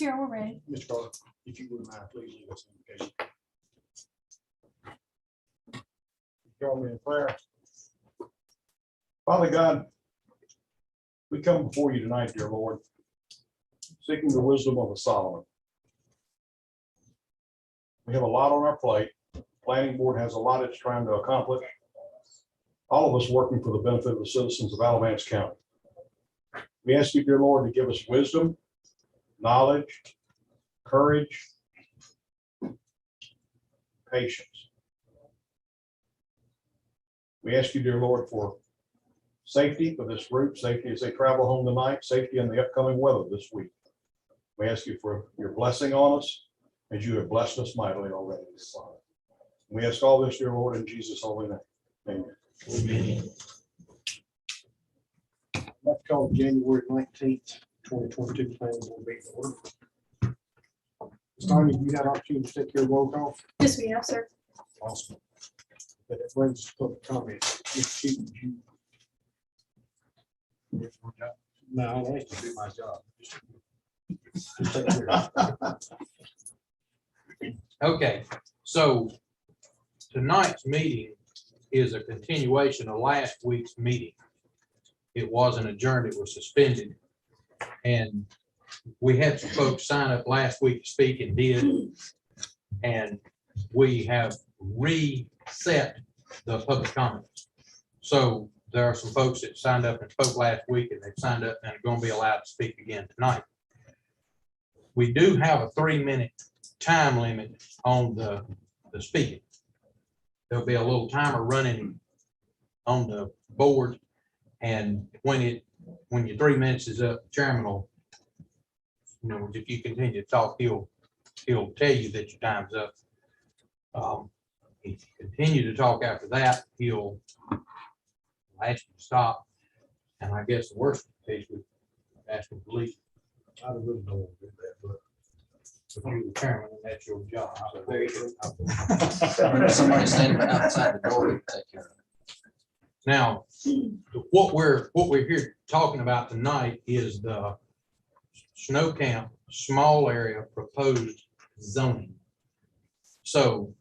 Here, we're ready. Mr. Carter, if you wouldn't mind, please lead us in invocation. Join me in prayer. Father God, we come before you tonight, dear Lord, seeking the wisdom of a Solomon. We have a lot on our plate. The planning board has a lot it's trying to accomplish. All of us working for the benefit of the citizens of Alamance County. We ask you, dear Lord, to give us wisdom, knowledge, courage, patience. We ask you, dear Lord, for safety for this group, safety as they travel home tonight, safety in the upcoming weather this week. We ask you for your blessing on us as you have blessed us mightily already. Father. We ask all this, dear Lord, in Jesus' holy name. Amen. Amen. Let's call January 19th, 2022 planning board meeting order. Ms. Tanya, you had opportunity to take your roll call. Yes, we have, sir. Awesome. That brings us to public comments. If you- No, I like to do my job. Just take care of it. Okay, so tonight's meeting is a continuation of last week's meeting. It wasn't adjourned, it was suspended. And we had some folks sign up last week to speak and did. And we have reset the public comments. So there are some folks that signed up and spoke last week and they've signed up and are going to be allowed to speak again tonight. We do have a 3-minute time limit on the speaking. There'll be a little timer running on the board, and when your 3 minutes is up, chairman will, if you continue to talk, he'll tell you that your time's up. If you continue to talk after that, he'll ask you to stop. And I guess the worst case would ask him to leave. I really don't want to do that, but. If you're the chairman, and that's your job. So There you go. There's somebody standing outside the door to take care of it. Now, what we're here talking about tonight is the snow camp small area proposed zoning. So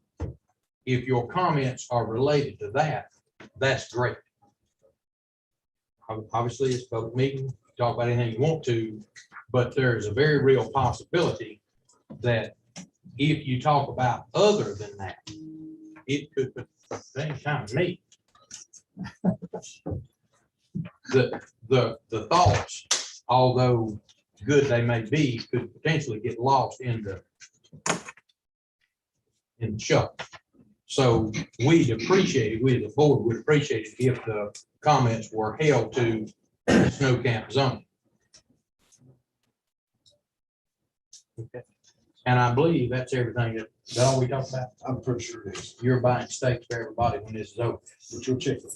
if your comments are related to that, that's great. Obviously, it's a public meeting, talk about anything you want to, but there's a very real possibility that if you talk about other than that, it could put the same time to me. The thoughts, although good they may be, could potentially get lost in the shuffle. So we'd appreciate it, we as a board would appreciate it if the comments were held to snow camp zoning. Okay. And I believe that's everything that all we talked about. I'm pretty sure it is, You're buying steaks for everybody when this is over. but you'll check it.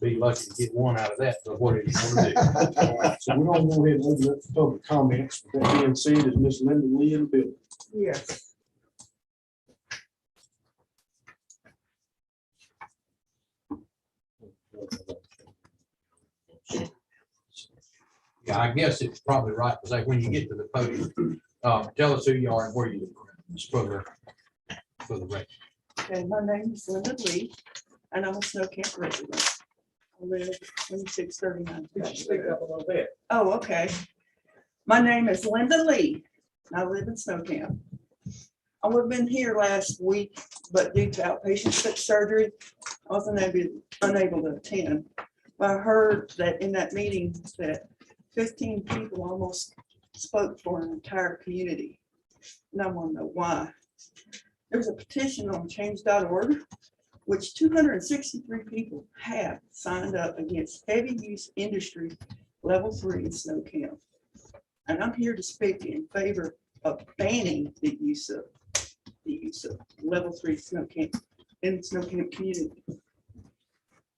Be lucky to get one out of that for what it is going to do. All right, so we're gonna go ahead and open up for public comments. With that being said, is Miss Linda Lee in the building? Yes. Yeah, I guess it's probably right to say when you get to the podium, tell us who you are and where you live for the record. Okay, my name is Linda Lee, and I'm a snow camp resident. I live 2639. Speak up a little bit. Oh, okay. My name is Linda Lee, and I live in snow camp. I would have been here last week, but due to outpatient foot surgery, I was unable to attend. But I heard that in that meeting that 15 people almost spoke for an entire community. And I want to know why. There's a petition on change.org, which 263 people have signed up against heavy use industry level 3 in snow camp. And I'm here to speak in favor of banning the use of level 3 snow camp in the snow camp community.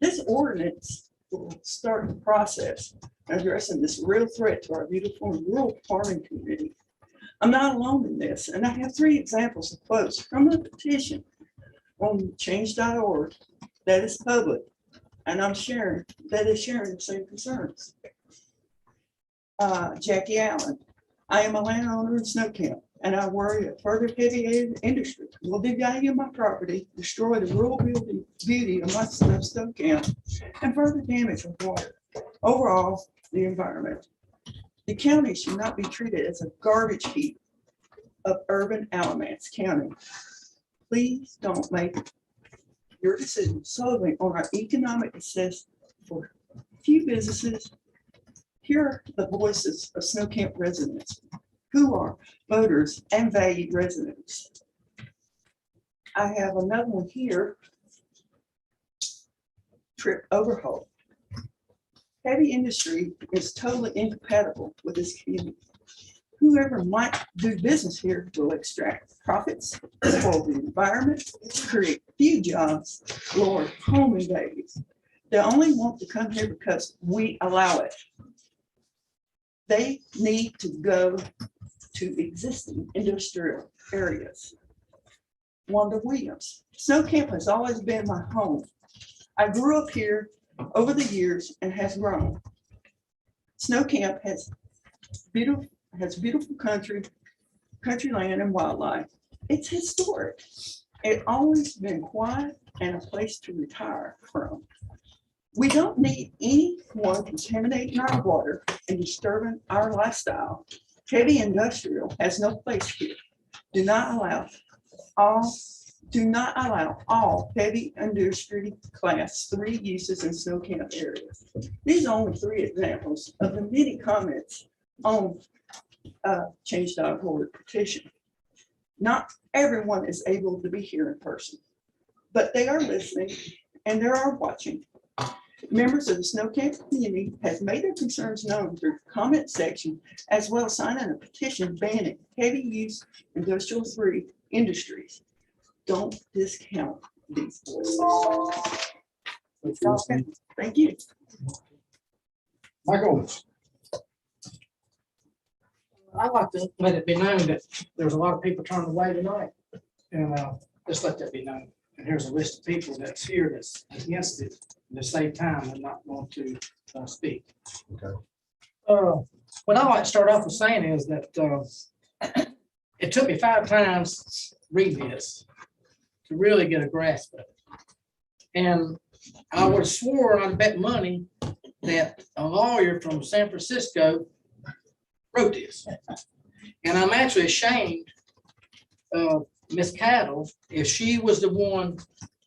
This ordinance will start the process addressing this real threat to our beautiful and rural farming community. I'm not alone in this, and I have 3 examples of quotes from the petition on change.org that is public, and I'm sharing the same concerns. Jackie Allen, I am a landowner in Snow Camp, and I worry that further heavy industry will devalue my property, destroy the rural beauty of my Snow Camp, and further damage our water. Overall, the environment. The county should not be treated as a garbage heap of urban Alamance County. Please don't make your decision solely on our economic success for few businesses. Here are the voices of Snow Camp residents who are voters and valued residents. I have another one here. Trip overhaul. Heavy industry is totally incompatible with this community. Whoever might do business here will extract profits, spoil the environment, create few jobs, lower home values. They only want to come here because we allow it. They need to go to existing industrial areas. Wanda Williams. Snow Camp has always been my home. I grew up here over the years and has grown. Snow Camp has beautiful country land and wildlife. It's historic. It's always been quiet and a place to retire from. We don't need anyone contaminating our water and disturbing our lifestyle. Heavy industrial has no place here. Do not allow all heavy industry class 3 uses in Snow Camp areas. These are only 3 examples of the many comments on change.org petition. Not everyone is able to be here in person, but they are listening and they are watching. Members of the Snow Camp community have made their concerns known through comment section, as well as signing a petition banning heavy use industrial 3 industries. Don't discount these voices. Thank you. Michael. I'd like to let it be known that there's a lot of people turned away tonight. And just let that be known. And here's a list of people that's here that's against it. And to save time, I'm not going to speak. Okay. What I like to start off with saying is that it took me 5 times reading this to really get a grasp of it. And I would have swore I'd bet money that a lawyer from San Francisco wrote this. And I'm actually ashamed of Miss Cattle if she was the one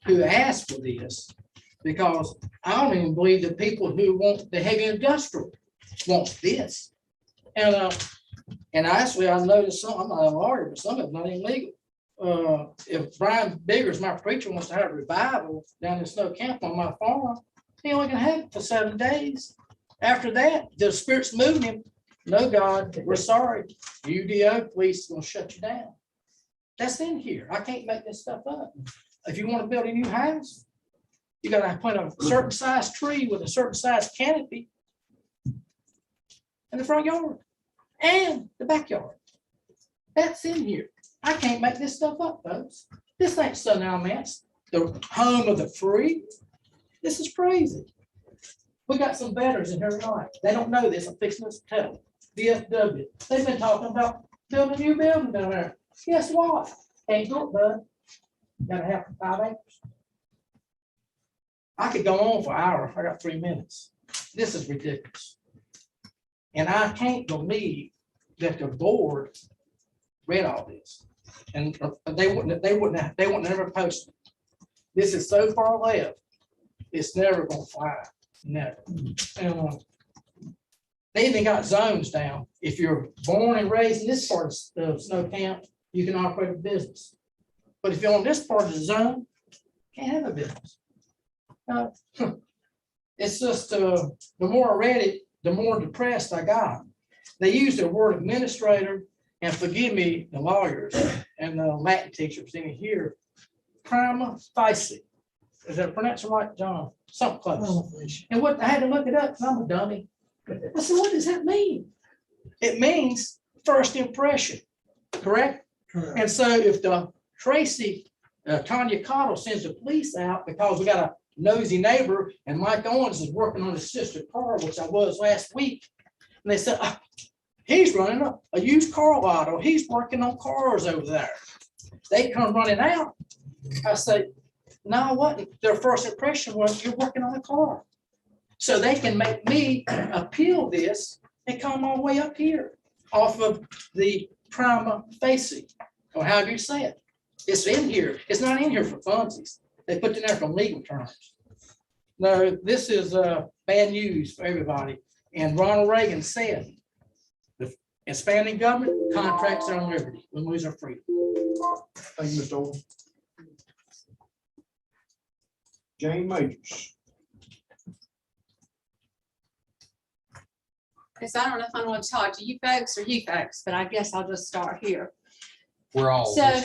who asked for this, because I don't even believe the people who want the heavy industrial want this. And actually, I noticed some, I'm not a lawyer, but some of it's not even legal. If Brian Biggers, my preacher, wants to have a revival down in Snow Camp on my farm, he only can have it for 7 days. After that, the Spirit's moving him. No, God, we're sorry. UDO police is going to shut you down. That's in here. I can't make this stuff up. If you want to build a new house, you got to plant a certain size tree with a certain size canopy in the front yard and the backyard. That's in here. I can't make this stuff up, folks. This ain't Southern Alamance, the home of the free. This is crazy. We got some veterans in here tonight. They don't know this. I'm fixing this to tell them. DFW. They've been talking about building a new building down there. Guess what? Ain't do it, bud. Gotta have 5 acres. I could go on for hours. I got 3 minutes. This is ridiculous. And I can't believe that the board read all this. And they wouldn't never post it. This is so far left. It's never gonna fly. Never. They even got zones down. If you're born and raised in this part of Snow Camp, you can operate a business. But if you're on this part of the zone, you can't have a business. It's just the more I read it, the more depressed I got. They use the word administrator, and forgive me, the lawyers and the Latin teachers in here, prima facie. Is that pronounced right, John? Something close. And what I had to look it up, 'cause I'm a dummy. I said, what does that mean? It means first impression, correct? Correct. And so if the Tracy, Tanya Cottle sends the police out because we got a nosy neighbor and Mike Owens is working on his sister's car, which I was last week. And they said, He's running a used car lot, or he's working on cars over there. They come running out. I say, no, what? Their first impression was, you're working on a car. So they can make me appeal this and come all the way up here off of the prima facie, or however you say it. It's in here. It's not in here for funsies. They put it in there for legal terms. No, this is bad news for everybody. And Ronald Reagan said, the expanding government contracts are on liberty. We lose our freedom. Thank you, Mr. Oldham. Jane Majors. Because I don't know if I want to talk to you folks or you folks, but I guess I'll just start here. We're all. So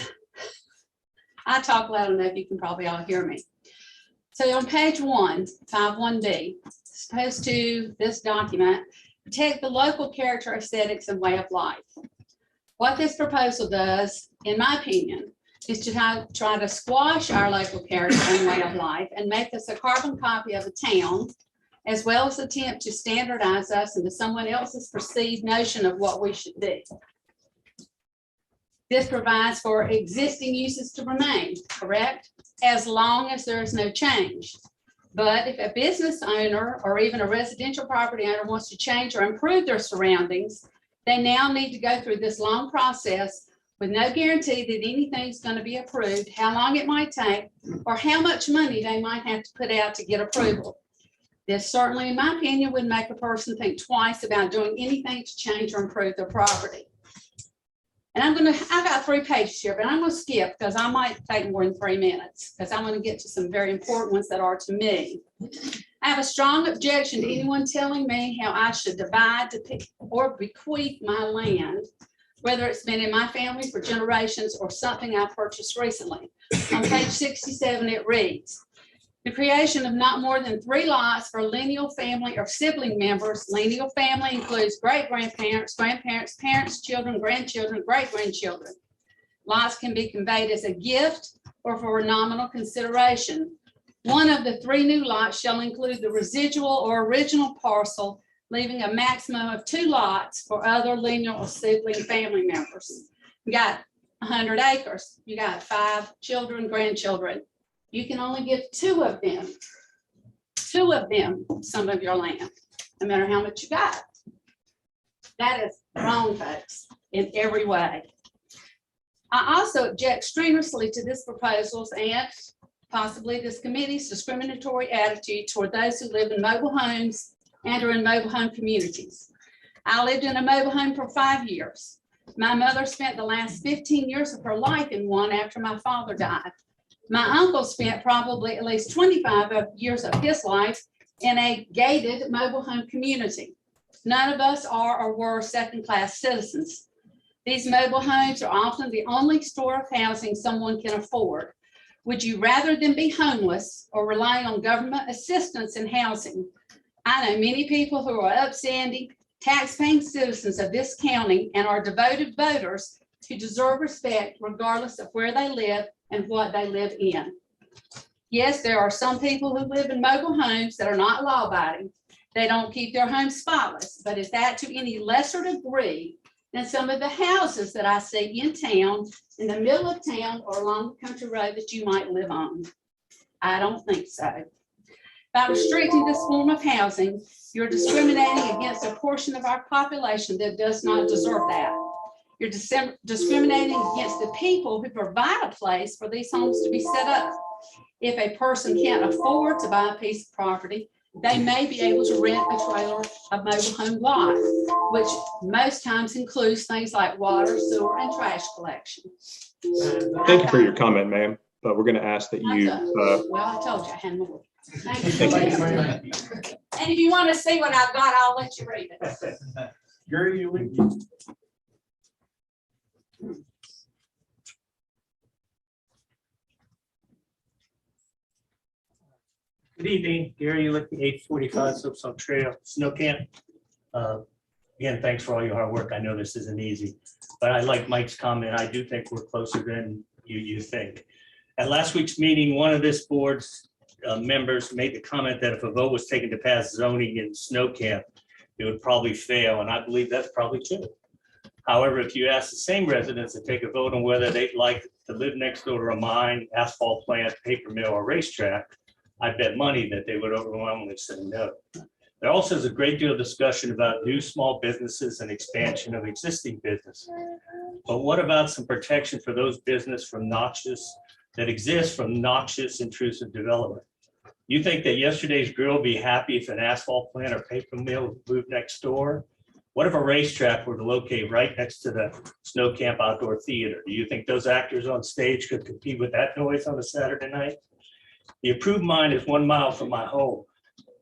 I talk loud enough, you can probably all hear me. So on page 51D, supposed to this document, protect the local character, aesthetics, and way of life. What this proposal does, in my opinion, is to try to squash our local character and way of life and make us a carbon copy of a town, as well as attempt to standardize us into someone else's perceived notion of what we should be. This provides for existing uses to remain, correct? As long as there is no change. But if a business owner or even a residential property owner wants to change or improve their surroundings, they now need to go through this long process with no guarantee that anything's going to be approved, how long it might take, or how much money they might have to put out to get approval. This certainly, in my opinion, would make a person think twice about doing anything to change or improve their property. And I've got 3 pages here, but I'm going to skip because I might take more than 3 minutes because I want to get to some very important ones that are to me. I have a strong objection to anyone telling me how I should divide or bequeath my land, whether it's been in my family for generations or something I purchased recently. On page 67, it reads, the creation of not more than 3 lots for lineal family or sibling members. Lineal family includes great-grandparents, grandparents, parents, children, grandchildren, great-grandchildren. Lots can be conveyed as a gift or for nominal consideration. One of the 3 new lots shall include the residual or original parcel, leaving a maximum of 2 lots for other lineal or sibling family members. You got 100 acres. You got 5 children, grandchildren. You can only give 2 of them some of your land, no matter how much you got. That is wrong, folks, in every way. I also object strenuously to this proposals and possibly this committee's discriminatory attitude toward those who live in mobile homes and are in mobile home communities. I lived in a mobile home for 5 years. My mother spent the last 15 years of her life in one after my father died. My uncle spent probably at least 25 years of his life in a gated mobile home community. None of us are or were second-class citizens. These mobile homes are often the only store of housing someone can afford. Would you rather than be homeless or rely on government assistance in housing? I know many people who are upstanding, tax-paying citizens of this county and are devoted voters who deserve respect regardless of where they live and what they live in. Yes, there are some people who live in mobile homes that are not law-abiding. They don't keep their homes spotless, but is that to any lesser degree than some of the houses that I see in town, in the middle of town or along the country road that you might live on? I don't think so. By restricting this form of housing, you're discriminating against a portion of our population that does not deserve that. You're discriminating against the people who provide a place for these homes to be set up. If a person can't afford to buy a piece of property, they may be able to rent a trailer, a mobile home lot, which most times includes things like water, sewer, and trash collection. Thank you for your comment, ma'am, but we're going to ask that you. Well, I told you I had more. Thank you. Thank you. And if you want to see what I've got, I'll let you read it. Gary, you leave. Good evening, Gary, you look at 845 Soapstone Trail, Snow Camp. Again, thanks for all your hard work. I know this isn't easy, but I like Mike's comment. I do think we're closer than you think. At last week's meeting, one of this board's members made the comment that if a vote was taken to pass zoning in Snow Camp, it would probably fail, and I believe that's probably true. However, if you ask the same residents to take a vote on whether they'd like to live next door to a mine, asphalt plant, paper mill, or racetrack, I bet money that they would overwhelmingly say no. There also is a great deal of discussion about new small businesses and expansion of existing business. But what about some protection for those business that exist from noxious intrusive development? You think that yesterday's grill would be happy if an asphalt plant or paper mill moved next door? What if a racetrack were to locate right next to the snow camp outdoor theater? Do you think those actors on stage could compete with that noise on a Saturday night? The approved mine is 1 mile from my home.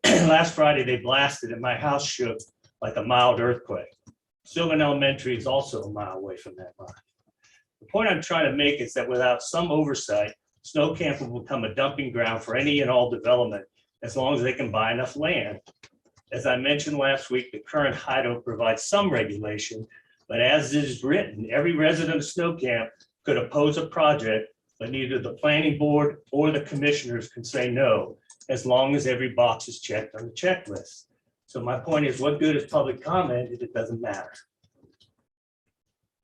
Last Friday, they blasted and my house shook like a mild earthquake. Sylvan Elementary is also a mile away from that mine. The point I'm trying to make is that without some oversight, snow camp will become a dumping ground for any and all development as long as they can buy enough land. As I mentioned last week, the current HIDO provides some regulation, but as it is written, every resident of snow camp could oppose a project, but neither the planning board or the commissioners can say no, as long as every box is checked on the checklist. So my point is, what good is public comment if it doesn't matter?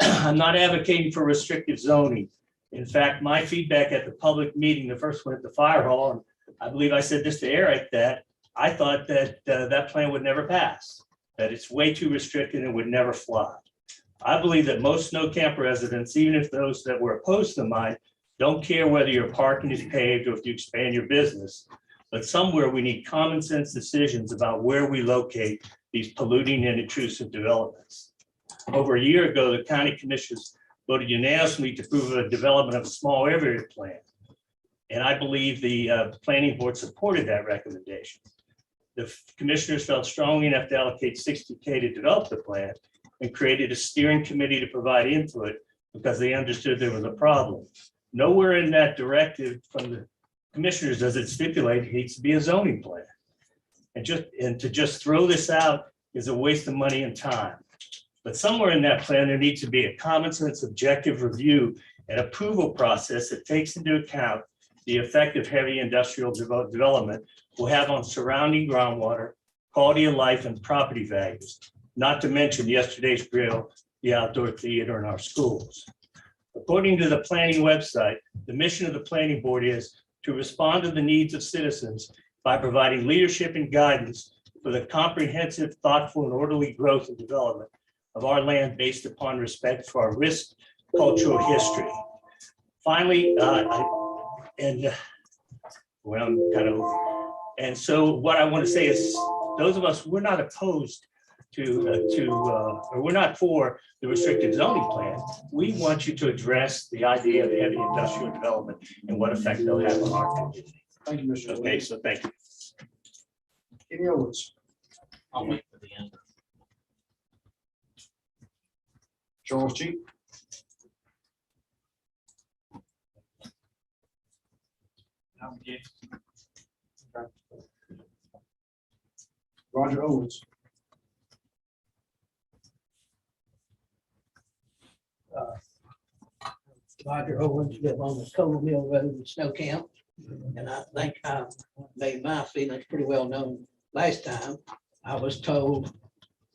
I'm not advocating for restrictive zoning. In fact, my feedback at the public meeting, the first one at the fire hall, and I believe I said this to Eric, that I thought that that plan would never pass, that it's way too restricted and would never fly. I believe that most snow camp residents, even if those that were opposed to mine, don't care whether your parking is paved or if you expand your business. But somewhere we need common sense decisions about where we locate these polluting and intrusive developments. Over a year ago, the county commissioners voted unanimously to approve a development of a small area plan. And I believe the planning board supported that recommendation. The commissioners felt strongly enough to allocate $60K to develop the plan and created a steering committee to provide input because they understood there was a problem. Nowhere in that directive from the commissioners does it stipulate it needs to be a zoning plan. And to just throw this out is a waste of money and time. But somewhere in that plan, there needs to be a common sense objective review and approval process that takes into account the effect of heavy industrial development will have on surrounding groundwater, quality of life, and property values, not to mention yesterday's grill, the outdoor theater, and our schools. According to the planning website, the mission of the planning board is to respond to the needs of citizens by providing leadership and guidance for the comprehensive, thoughtful, and orderly growth and development of our land based upon respect for our rich cultural history. Finally, so what I want to say is, those of us, we're not opposed or we're not for the restrictive zoning plan. We want you to address the idea of heavy industrial development and what effect they'll have on our community. Thank you, Mr. Okay, so thank you. Any others? I'll wait for the end. Charles Chief? Roger Owens? Roger Owens live on the Coal Mill Road in Snow Camp. And I think I made my feelings pretty well known last time. I was told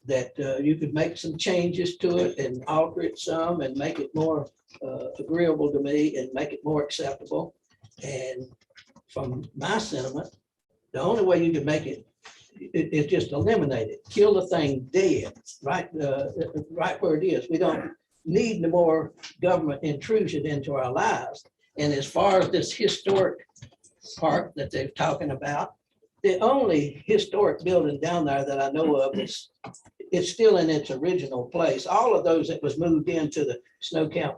that you could make some changes to it and alter it some and make it more agreeable to me and make it more acceptable. And from my sentiment, the only way you can make it is just eliminate it, kill the thing dead, right where it is. We don't need no more government intrusion into our lives. And as far as this historic park that they're talking about, the only historic building down there that I know of is it's still in its original place. All of those that was moved into the Snow Camp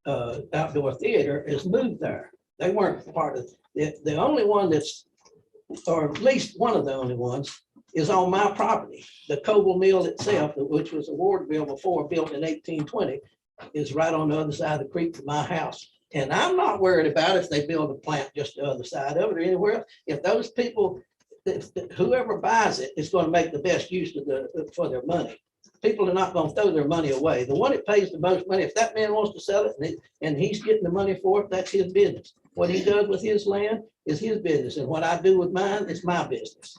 outdoor theater is moved there. They weren't part of it. The only one that's, or at least one of the only ones, is on my property. The Coble Mill itself, which was a ward mill before, built in 1820, is right on the other side of the creek from my house. And I'm not worried about if they build a plant just the other side of it or anywhere else. If those people, whoever buys it is going to make the best use of for their money. People are not going to throw their money away. The one that pays the most money, if that man wants to sell it and he's getting the money for it, that's his business. What he does with his land is his business. And what I do with mine is my business.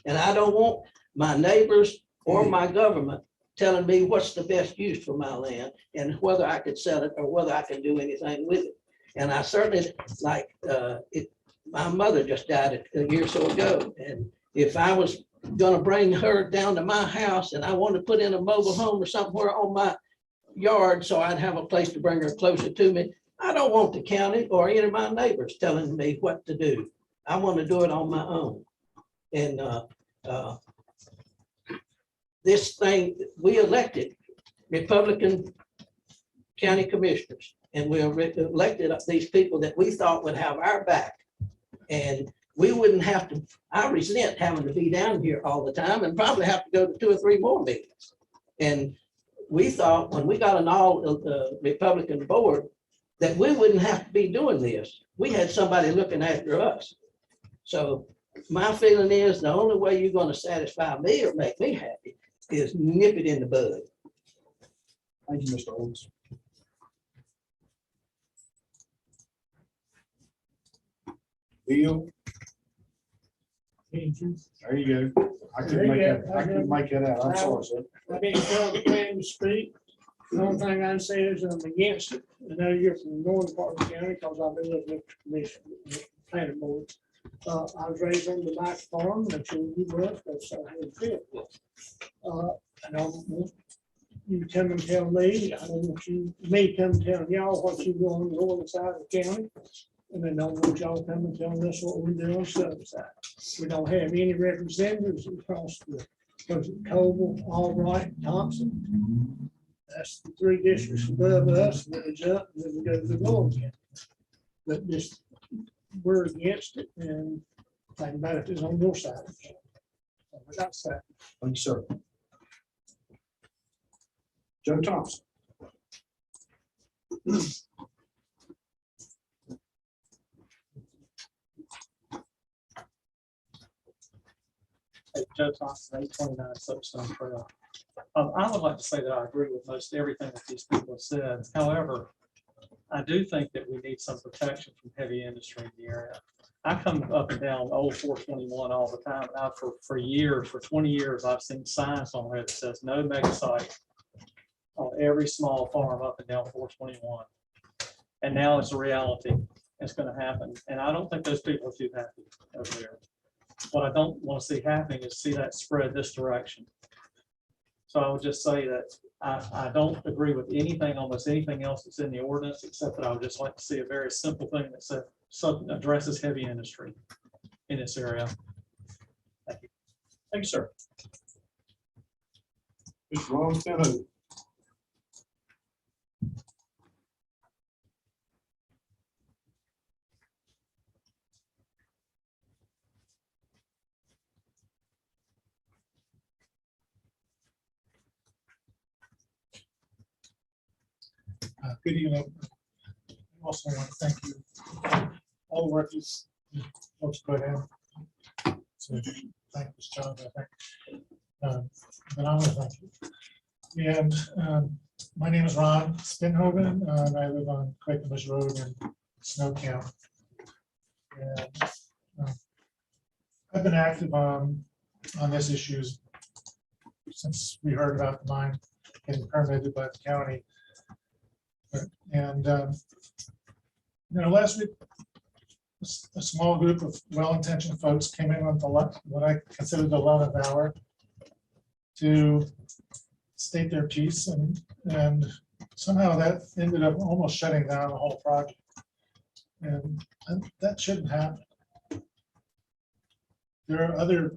And I don't want my neighbors or my government telling me what's the best use for my land and whether I could sell it or whether I can do anything with it. And I certainly like, my mother just died a year or so ago. And if I was gonna bring her down to my house and I wanted to put in a mobile home or somewhere on my yard so I'd have a place to bring her closer to me, I don't want the county or any of my neighbors telling me what to do. I want to do it on my own. And this thing, we elected Republican county commissioners, and we elected these people that we thought would have our back. And we wouldn't have to, I resent having to be down here all the time and probably have to go to 2 or 3 more meetings. And we thought when we got an all Republican board that we wouldn't have to be doing this. We had somebody looking after us. So my feeling is the only way you're going to satisfy me or make me happy is nip it in the bud. Thank you, Mr. Olds. Bill, there you go. I couldn't make that out. I'm sorry, sir. I didn't tell the plan to speak. The only thing I say is I'm against it. I know you're from the northern part of the county because I've been living with the commission, the planning board. I was raised on the back farm, and sure you were, that's how I feel. I don't want you to come and tell me, I don't want me come and tell y'all what you do on the northern side of the county. And I don't want y'all come and tell us what we do on the southern side. We don't have any representatives across Coble, Albright, Thompson. That's the 3 districts above us, and then we jump, and then we go to the north again. But just, we're against it, and think about it, it's on your side. On that side. Thank you, sir. Joe Thompson. Joe Thompson, 829 Soapstone Trail. I would like to say that I agree with most everything that these people have said. However, I do think that we need some protection from heavy industry in the area. I come up and down old 421 all the time. And for years, for 20 years, I've seen signs on there that says no mega site on every small farm up and down 421. And now it's a reality. It's going to happen. And I don't think those people are too happy over there. What I don't want to see happening is see that spread this direction. So I would just say that I don't agree with anything, almost anything else that's in the ordinance, except that I would just like to see a very simple thing that said something addresses heavy industry in this area. Thank you. Thank you, sir. Mr. Ron Fenno. Good evening. I also want to thank you, all the workers, folks put in. So thank this job, I think. But I want to thank you. And my name is Ron Spinhoven, and I live on Quakenbush Road in Snow Camp. And I've been active on this issue since we heard about the mine getting permitted by the county. And last week, a small group of well-intentioned folks came in on what I consider the 11th hour to state their piece, and somehow that ended up almost shutting down the whole project. And that shouldn't happen. There are other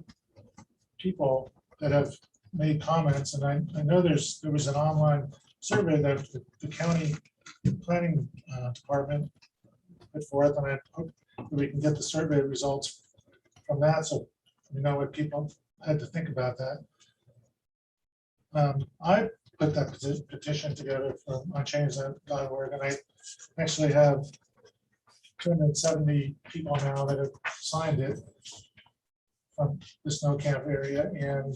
people that have made comments, and I know there was an online survey that the county planning department put forth, and I hope that we can get the survey results from that, so we know what people had to think about that. I put that petition together for unchange.org, and I actually have 270 people now that have signed it from the Snow Camp area, and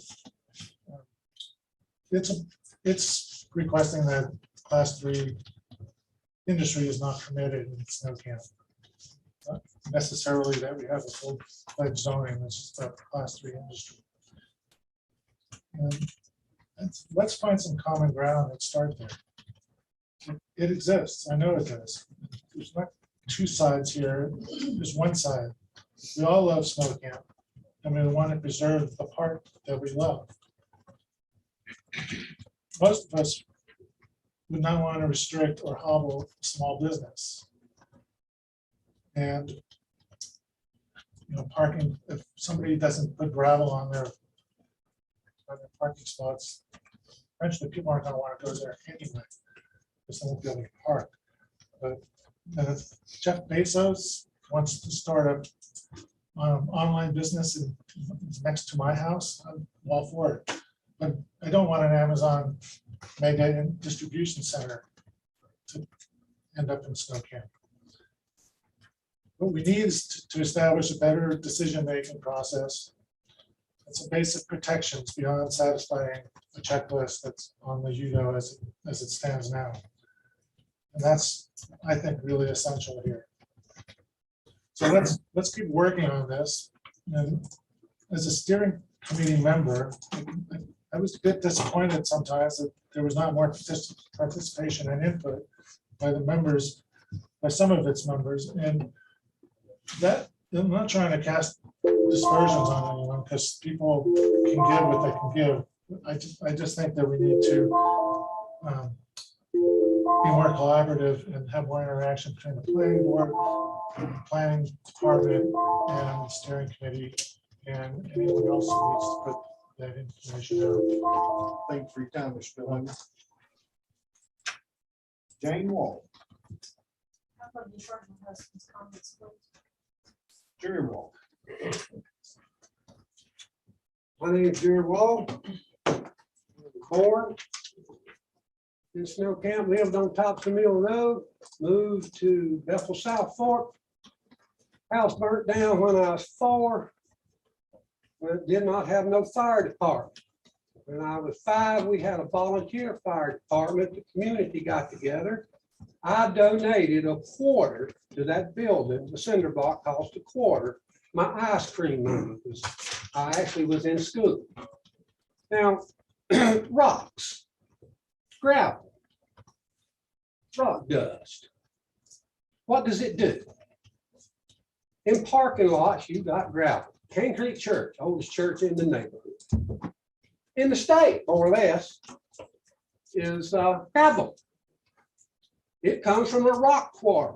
it's requesting that Class 3 industry is not permitted in Snow Camp. Not necessarily that we have a full-fledged zoning, it's just a Class 3 industry. And let's find some common ground and start there. It exists. I know it does. There's not two sides here. There's one side. We all love snow camp. And we want to preserve the part that we love. Most of us would not want to restrict or hobble small business. And parking, if somebody doesn't put gravel on their parking spots, eventually people aren't going to want to go there anyway, because they won't be able to park. But if Jeff Bezos wants to start a online business next to my house, I'm all for it. But I don't want an Amazon mega distribution center to end up in snow camp. What we need is to establish a better decision-making process and some basic protections beyond satisfying a checklist that's on the UDO as it stands now. And that's, I think, really essential here. So let's keep working on this. And as a steering committee member, I was a bit disappointed sometimes that there was not more participation and input by the members, by some of its members. And that, I'm not trying to cast dispersions on anyone, because people can give what they can give. I just think that we need to be more collaborative and have more interaction between the planning board, the planning department, and the steering committee, and anyone else who needs to put that information out. Thank you for your time, Mr. Dillon. Jane Wall. Jerry Wall. My name is Jerry Wall. Born in Snow Camp, lived on Thompson Mill Road, moved to Bethel South Fork. House burnt down when I was 4. It did not have no fire department. When I was 5, we had a volunteer fire department. The community got together. I donated a quarter to that building. The cinder block cost a quarter. My ice cream money was, I actually was in school. Now, rocks, gravel, rock dust. What does it do? In parking lots, you got gravel. Cane Creek Church, oldest church in the neighborhood. In the state, more or less, is gravel. It comes from a rock quarry,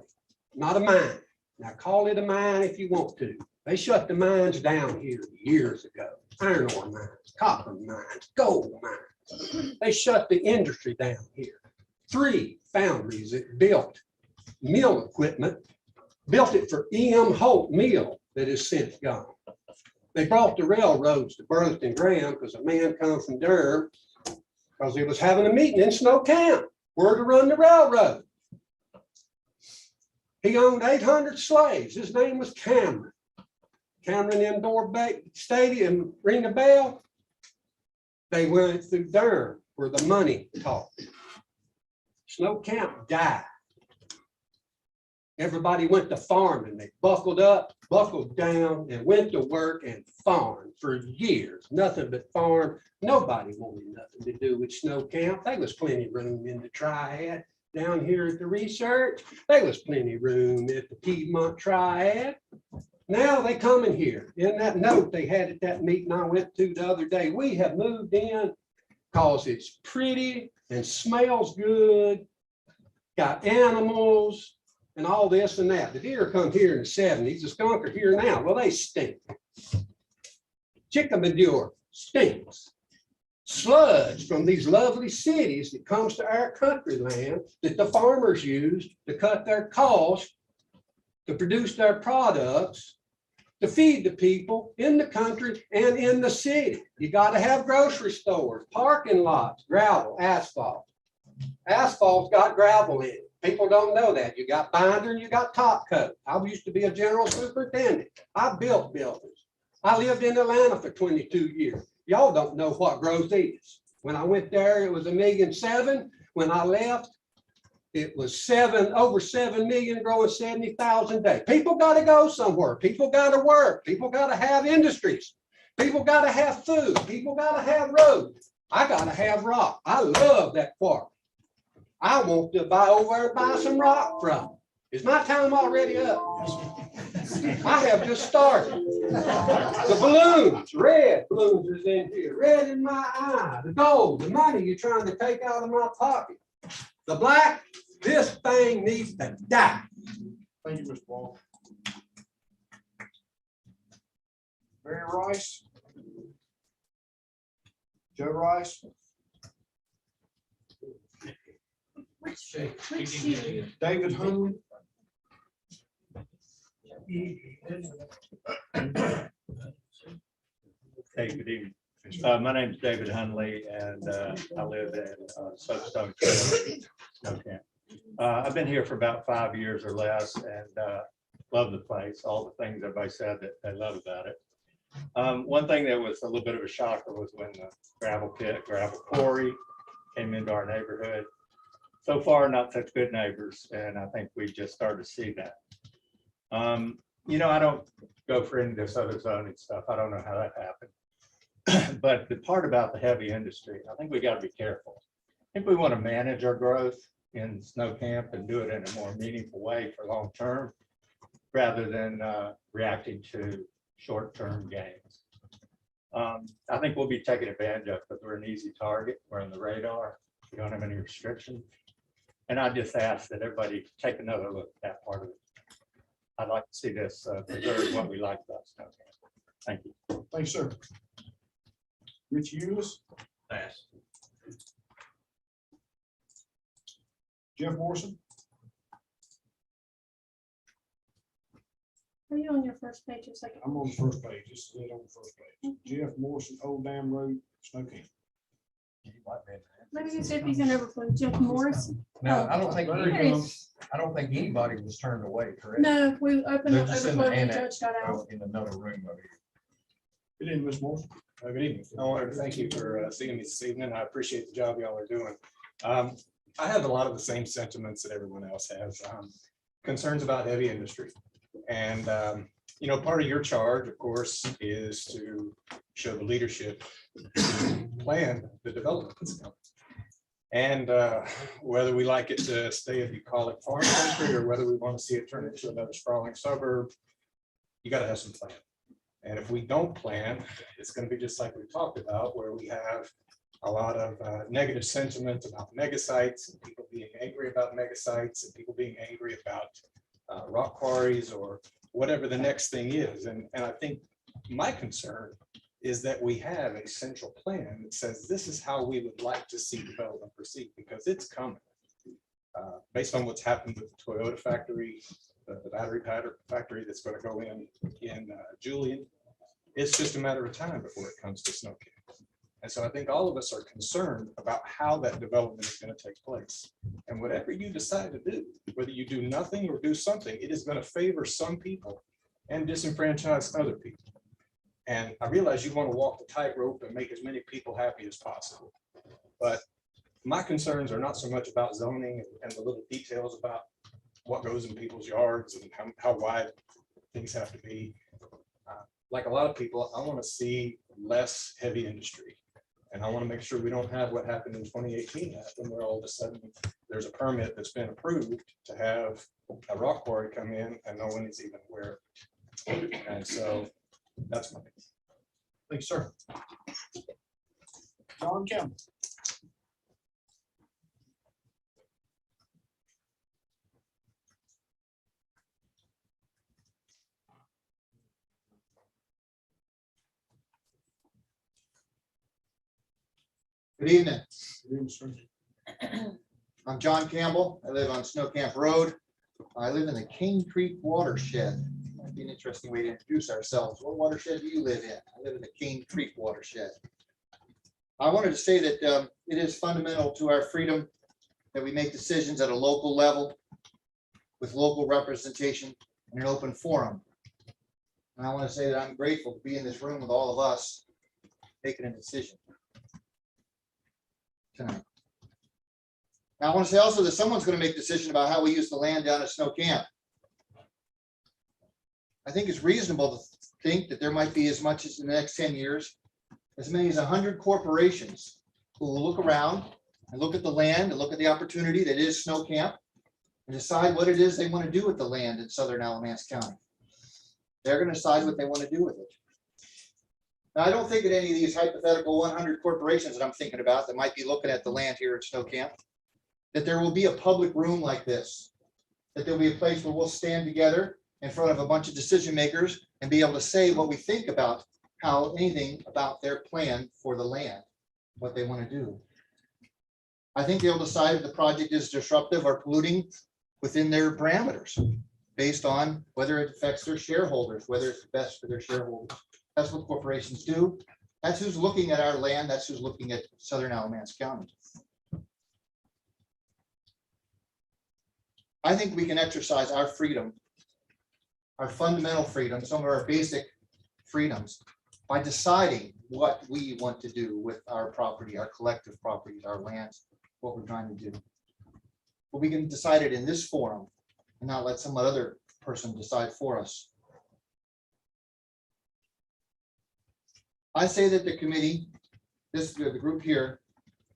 not a mine. Now call it a mine if you want to. They shut the mines down here years ago. Iron ore mines, copper mines, gold mines. They shut the industry down here. 3 foundries that built mill equipment, built it for E.M. Holt Mill that is since gone. They brought the railroads to Burlington Graham because a man come from Durham because he was having a meeting in Snow Camp where to run the railroad. He owned 800 slaves. His name was Cameron. Cameron Indoor Stadium, ring a bell. They went through Durham where the money talked. Snow Camp died. Everybody went to farming. They buckled up, buckled down, and went to work and farmed for years. Nothing but farm. Nobody wanted nothing to do with Snow Camp. There was plenty of room in the Triad. Down here at the research, there was plenty of room at the Piedmont Triad. Now they come in here. In that note they had at that meeting I went to the other day, we have moved in because it's pretty and smells good, got animals, and all this and that. The deer come here in the 70s, the skunk are here now. Well, they stink. Chicken manure stinks. Sludge from these lovely cities that comes to our country land that the farmers use to cut their costs, to produce their products, to feed the people in the country and in the city. You got to have grocery stores, parking lots, gravel, asphalt. Asphalt's got gravel in it. People don't know that. You got binder and you got top coat. I used to be a general superintendent. I built buildings. I lived in Atlanta for 22 years. Y'all don't know what growth is. When I went there, it was $1.7 million. When I left, it was over 7 million, growing 70,000 a day. People got to go somewhere. People got to work. People got to have industries. People got to have food. People got to have roads. I gotta have rock. I love that quarry. I want to buy over there and buy some rock from. Is my time already up? I have just started. The balloons, red balloons is in here, red in my eye, the gold, the money you're trying to take out of my pocket. The black, this thing needs to die. Thank you, Mr. Wall. Mary Rice. Joe Rice. David Hunley. Hey, good evening. My name is David Hunley, and I live in Soapstone Trail, Snow Camp. I've been here for about 5 years or less, and love the place, all the things everybody said that they love about it. One thing that was a little bit of a shocker was when the gravel quarry came into our neighborhood. So far, not such good neighbors, and I think we just started to see that. You know, I don't go for any of this other zoning stuff. I don't know how that happened. But the part about the heavy industry, I think we got to be careful. I think we want to manage our growth in Snow Camp and do it in a more meaningful way for long term, rather than reacting to short-term gains. I think we'll be taken advantage of because we're an easy target. We're on the radar. We don't have any restrictions. And I just ask that everybody take another look at that part of it. I'd like to see this preserve what we like about Snow Camp. Thank you. Thanks, sir. Rich Hughes. Pass. Jeff Morrison. Are you on your first page or second? I'm on the first page. This is it on the first page. Jeff Morrison, Old Dam Road, Snow Camp. Maybe you see if you can overflow Jeff Morris. No, I don't think, There he is. I don't think anybody was turned away, correct? No, we opened They're up just in the overflow and the annex, judge got out. in another room over here. Good evening, Ms. Morrison. Good evening. I wanted to thank you for seeing me this evening. I appreciate the job y'all are doing. I have a lot of the same sentiments that everyone else has. Concerns about heavy industry. And, you know, part of your charge, of course, is to show the leadership to plan the development that's coming. And whether we like it to stay, if you call it farm country, or whether we want to see it turn into another sprawling suburb, you got to have some plan. And if we don't plan, it's going to be just like we talked about, where we have a lot of negative sentiment about mega sites, and people being angry about mega sites, and people being angry about rock quarries or whatever the next thing is. And I think my concern is that we have a central plan that says this is how we would like to see development proceed, because it's coming. Based on what's happened with the Toyota factory, the battery factory that's going to go in Julian, it's just a matter of time before it comes to Snow Camp. And so I think all of us are concerned about how that development is going to take place. And whatever you decide to do, whether you do nothing or do something, it is going to favor some people and disenfranchise other people. And I realize you want to walk the tightrope and make as many people happy as possible. But my concerns are not so much about zoning and the little details about what goes in people's yards and how wide things have to be. Like a lot of people, I want to see less heavy industry. And I want to make sure we don't have what happened in 2018 happen, where all of a sudden there's a permit that's been approved to have a rock quarry come in and no one is even aware of it. And so that's my piece. Thanks, sir. John Campbell. Good evening. Good evening, sir. I'm John Campbell. I live on Snow Camp Road. I live in the Cane Creek watershed. Might be an interesting way to introduce ourselves. What watershed do you live in? I live in the Cane Creek watershed. I wanted to say that it is fundamental to our freedom that we make decisions at a local level with local representation in an open forum. And I want to say that I'm grateful to be in this room with all of us making a decision tonight. Now, I want to say also that someone's going to make a decision about how we use the land down at Snow Camp. I think it's reasonable to think that there might be as much as in the next 10 years, as many as 100 corporations who will look around and look at the land and look at the opportunity that is Snow Camp and decide what it is they want to do with the land in southern Alamance County. They're going to decide what they want to do with it. Now, I don't think that any of these hypothetical 100 corporations that I'm thinking about that might be looking at the land here at Snow Camp, that there will be a public room like this, that there'll be a place where we'll stand together in front of a bunch of decision makers and be able to say what we think about how anything about their plan for the land, what they want to do. I think they'll decide if the project is disruptive or polluting within their parameters based on whether it affects their shareholders, whether it's best for their shareholders. That's what corporations do. That's who's looking at our land. That's who's looking at southern Alamance County. I think we can exercise our freedom, our fundamental freedom, some of our basic freedoms by deciding what we want to do with our property, our collective properties, our lands, what we're trying to do. But we can decide it in this forum and not let some other person decide for us. I say that the committee, the group here,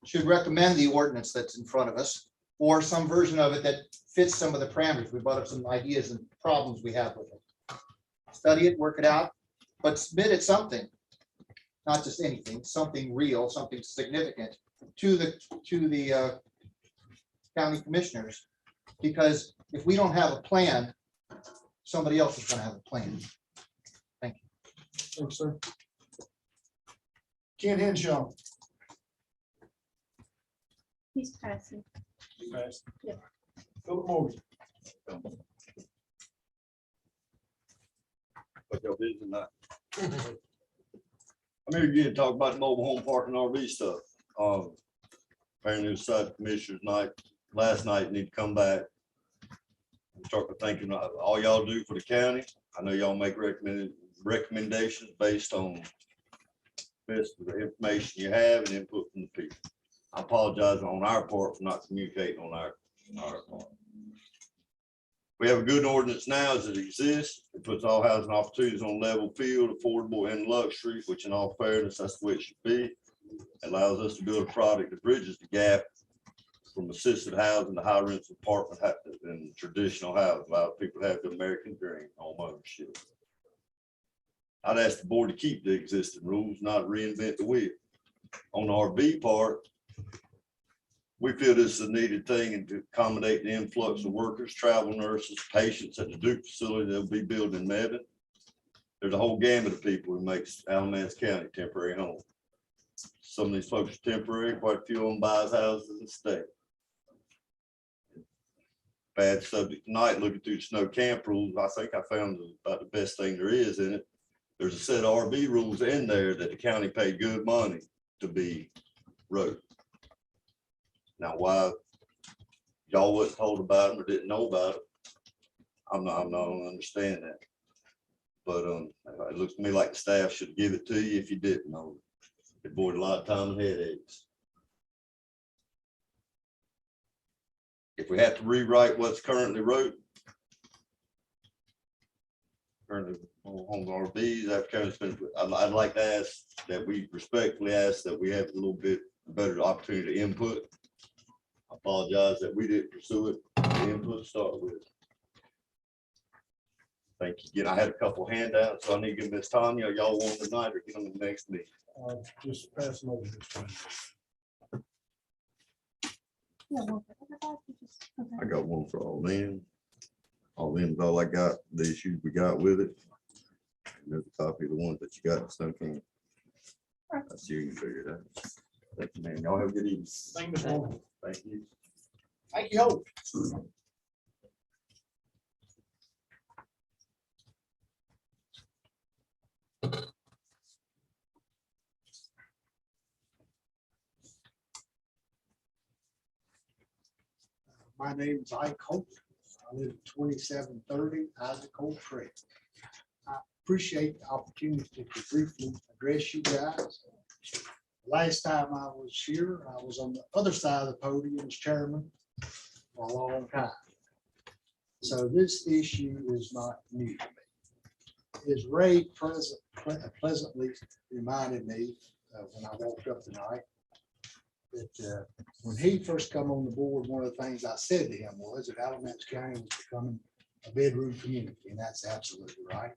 should recommend the ordinance that's in front of us or some version of it that fits some of the parameters. We brought up some ideas and problems we have with it. Study it, work it out, but submit it something, not just anything, something real, something significant to the county commissioners. Because if we don't have a plan, somebody else is going to have a plan. Thank you. Thanks, sir. Ken Henshaw. He's passing. Yeah. Philip Morgan. But y'all busy tonight. I'm here again to talk about mobile home park and RV stuff. Apparently it was site commissioners night, last night, need to come back. And start thinking all y'all do for the county. I know y'all make recommendations based on best of the information you have and input from the people. I apologize on our part for not communicating on our part. We have a good ordinance now as it exists. It puts all housing opportunities on level field, affordable and luxury, which in all fairness, that's the way it should be. It allows us to build a product that bridges the gap from assisted housing to high rents apartment and traditional housing. A lot of people have the American dream, home ownership. I'd ask the board to keep the existing rules, not reinvent the wheel. On the RV part, we feel this is a needed thing and to accommodate the influx of workers, travel nurses, patients at the Duke facility they'll be building in Mebane. There's a whole gamut of people who makes Alamance County temporary home. Some of these folks are temporary, quite a few of them buys houses and stay. Bad subject tonight, looking through the Snow Camp rules, I think I found about the best thing there is in it. There's a set of RV rules in there that the county paid good money to be wrote. Now, why y'all wasn't told about them or didn't know about it, I'm not gonna understand that. But it looks to me like the staff should give it to you if you didn't know. It avoided a lot of time and headaches. If we have to rewrite what's currently wrote, currently on RVs, I'd like to ask that we respectfully ask that we have a little bit better opportunity to input. I apologize that we didn't pursue it, the input to start with. Thank you. Again, I had a couple handouts, so I need to give Miss Tanya, y'all want tonight or get them the next meeting. Just pass them over. I got one for all them. All them's all I got, the issues we got with it. And there's a copy of the ones that you got in Snow Camp. I see you can figure it out. Thank you, man. Y'all have a good evening. Thank you, Mr. Morgan. Thank you. Thank you. My name is Ike Holt. I live at 2730 Isaac Holt Trail. I appreciate the opportunity to briefly address you guys. Last time I was here, I was on the other side of the podium as chairman for a long time. So this issue is not new to me. As Ray pleasantly reminded me when I walked up tonight, that when he first come on the board, one of the things I said to him was that Alamance County was becoming a bedroom community, and that's absolutely right.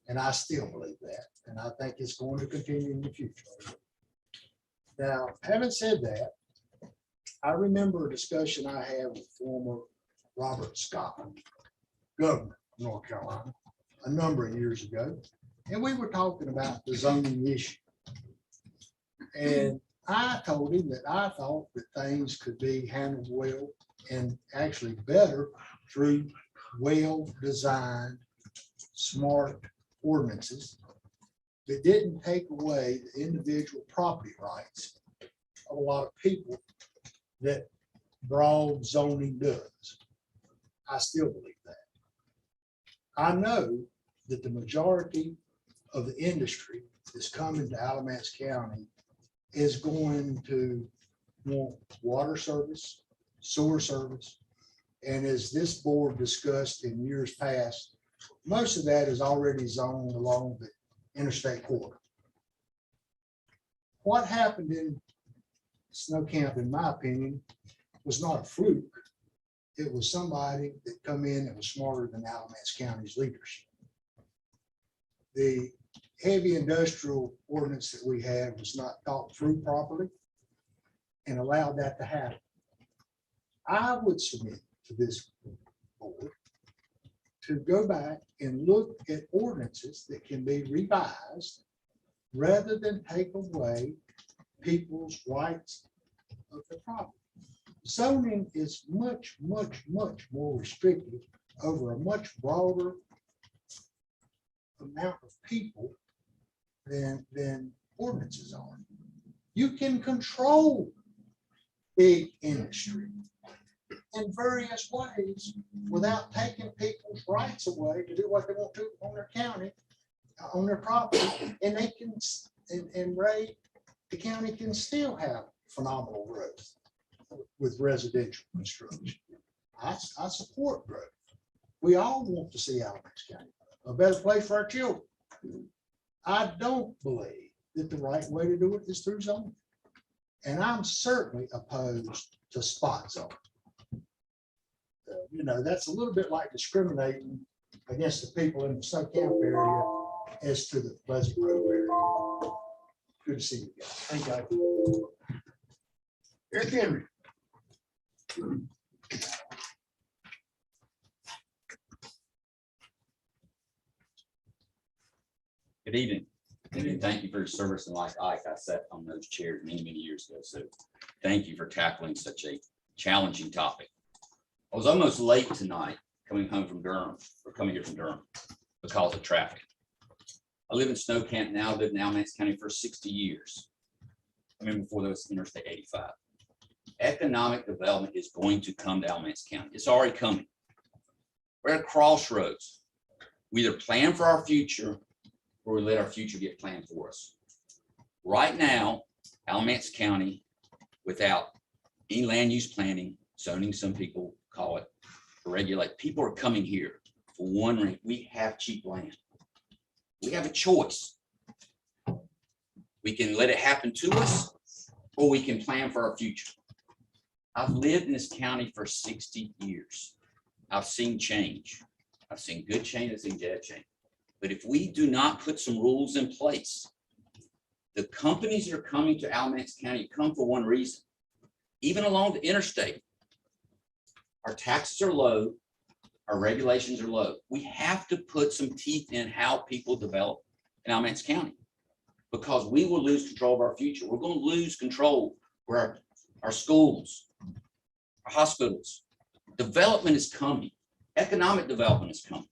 And I still believe that, and I think it's going to continue in the future. Now, having said that, I remember a discussion I had with former Robert Scott, governor of North Carolina, a number of years ago, and we were talking about the zoning issue. And I told him that I thought that things could be handled well and actually better through well-designed, smart ordinances that didn't take away the individual property rights of a lot of people that broad zoning does. I still believe that. I know that the majority of the industry that's coming to Alamance County is going to want water service, sewer service. And as this board discussed in years past, most of that is already zoned along the interstate corridor. What happened in Snow Camp, in my opinion, was not a fluke. It was somebody that come in that was smarter than Alamance County's leadership. The heavy industrial ordinance that we had was not thought through properly and allowed that to happen. I would submit to this board to go back and look at ordinances that can be revised rather than take away people's rights of the property. Zoning is much, much, much more restrictive over a much broader amount of people than ordinances are. You can control big industry in various ways without taking people's rights away to do what they want to on their county, on their property, and they can, and Ray, the county can still have phenomenal growth with residential construction. I support growth. We all want to see Alamance County a better place for our children. I don't believe that the right way to do it is through zoning. And I'm certainly opposed to spot zoning. You know, that's a little bit like discriminating against the people in the Snow Camp area as to the Pleasant Grove area. Good to see you guys. Thank you. Eric Henry. Good evening. And thank you for your service. And like Ike, I sat on those chairs many, many years ago. So thank you for tackling such a challenging topic. I was almost late tonight coming home from Durham, or coming here from Durham because of traffic. I live in Snow Camp now, lived in Alamance County for 60 years. I mean, before there was Interstate 85. Economic development is going to come to Alamance County. It's already coming. We're at a crossroads. We either plan for our future or we let our future get planned for us. Right now, Alamance County, without any land use planning, zoning, some people call it, to regulate, people are coming here for one reason. We have cheap land. We have a choice. We can let it happen to us, or we can plan for our future. I've lived in this county for 60 years. I've seen change. I've seen good change, I've seen bad change. But if we do not put some rules in place, the companies that are coming to Alamance County come for one reason. Even along the interstate, our taxes are low, our regulations are low. We have to put some teeth in how people develop in Alamance County, because we will lose control of our future. We're going to lose control where our schools, our hospitals, development is coming. Economic development is coming.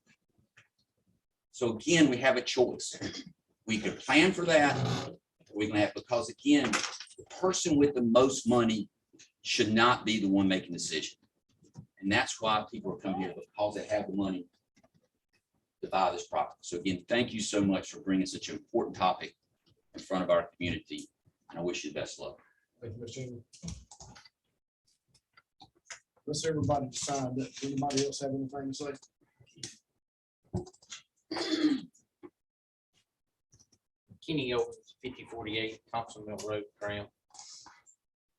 So again, we have a choice. We can plan for that. We can have, because again, the person with the most money should not be the one making the decision. And that's why people are coming here, because they have the money to buy this property. So again, thank you so much for bringing such an important topic in front of our community. And I wish you the best luck. Thank you, Mr. Henry. Let's everybody decide that. Anybody else have anything to say? Kenny Owens, 5048 Thompson Mill Road, Graham.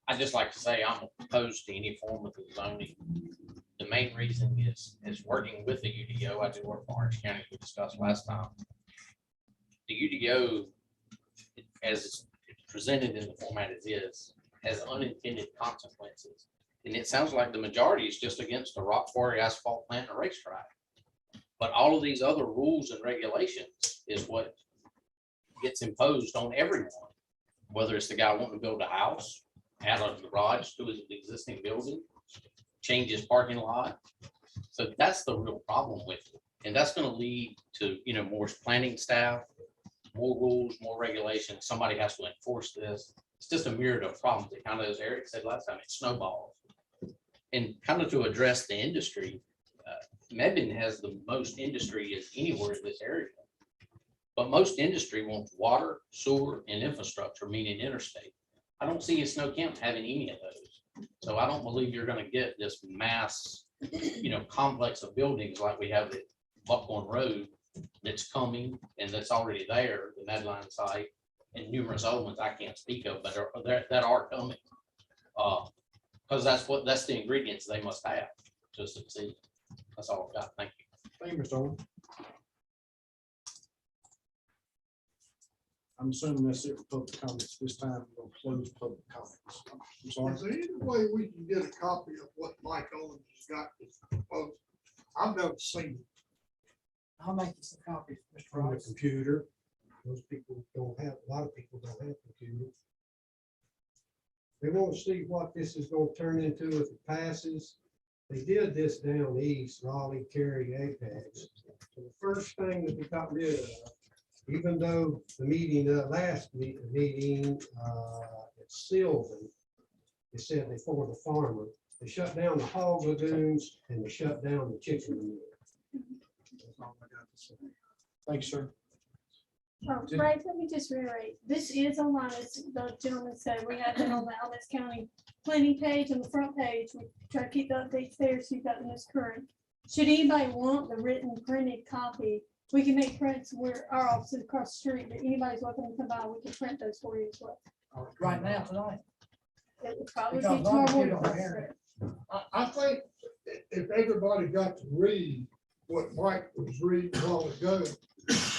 I'd just like to say I'm opposed to any form of the zoning. The main reason is working with the UDO. I do work for Orange County, we discussed last time. The UDO, as it's presented in the format it is, has unintended consequences. And it sounds like the majority is just against a rock quarry, asphalt plant, and a racetrack. But all of these other rules and regulations is what gets imposed on everyone. Whether it's the guy wanting to build a house, add a garage to his existing building, change his parking lot. So that's the real problem with it. And that's going to lead to, more planning staff, more rules, more regulations. Somebody has to enforce this. It's just a myriad of problems. It kind of, as Eric said last time, it snowballs. And kind of to address the industry, Mebane has the most industry as anywhere in this area. But most industry wants water, sewer, and infrastructure, meaning interstate. I don't see Snow Camp having any of those. So I don't believe you're going to get this mass, complex of buildings like we have at Buckhorn Road that's coming and that's already there, the Medline site, and numerous other ones I can't speak of, but that are coming. Because that's the ingredients they must have to succeed. That's all I've got. Thank you. Thank you, Mr. Owen. I'm assuming that's it for public comments. This time we're going to close public comments. I'm sorry. Is there any way we can get a copy of what Mike Owens has got this proposal? I've never seen it. I'll make this a copy, Mr. From the Ross. computer. Most people don't have, a lot of people don't have computers. They want to see what this is going to turn into if it passes. They did this down east, Raleigh, Cary, Apex. So the first thing that they got rid of, even though the meeting, last meeting, at Sylvan, they said they for the farmer, they shut down the hog lagoons and they shut down the chicken manure. That's all I got to say. Thanks, sir. Right, let me just reiterate, this is online, as the gentleman said, we have it on the Alamance County planning page on the front page. We try to keep the updates there so you've got the most current. Should anybody want the written printed copy, we can make prints where our office is across the street, but anybody's welcome to come by, we can print those for you as well. Right now, tonight. It would probably be Because tomorrow I'm morning. getting on there. I think if everybody got to read what Mike was reading a while ago,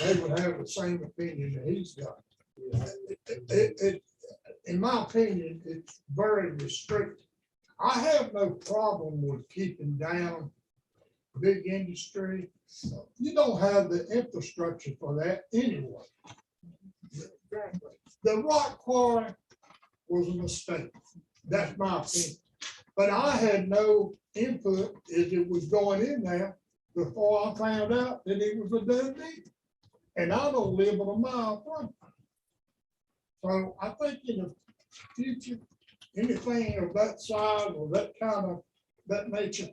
they would have the same opinion that he's got. In my opinion, it's very restricted. I have no problem with keeping down big industry. You don't have the infrastructure for that anyway. The rock quarry was a mistake. That's my opinion. But I had no input as it was going in there before I found out that it was a done deal. And I don't live a mile from it. So I think in the future, anything of that size or that nature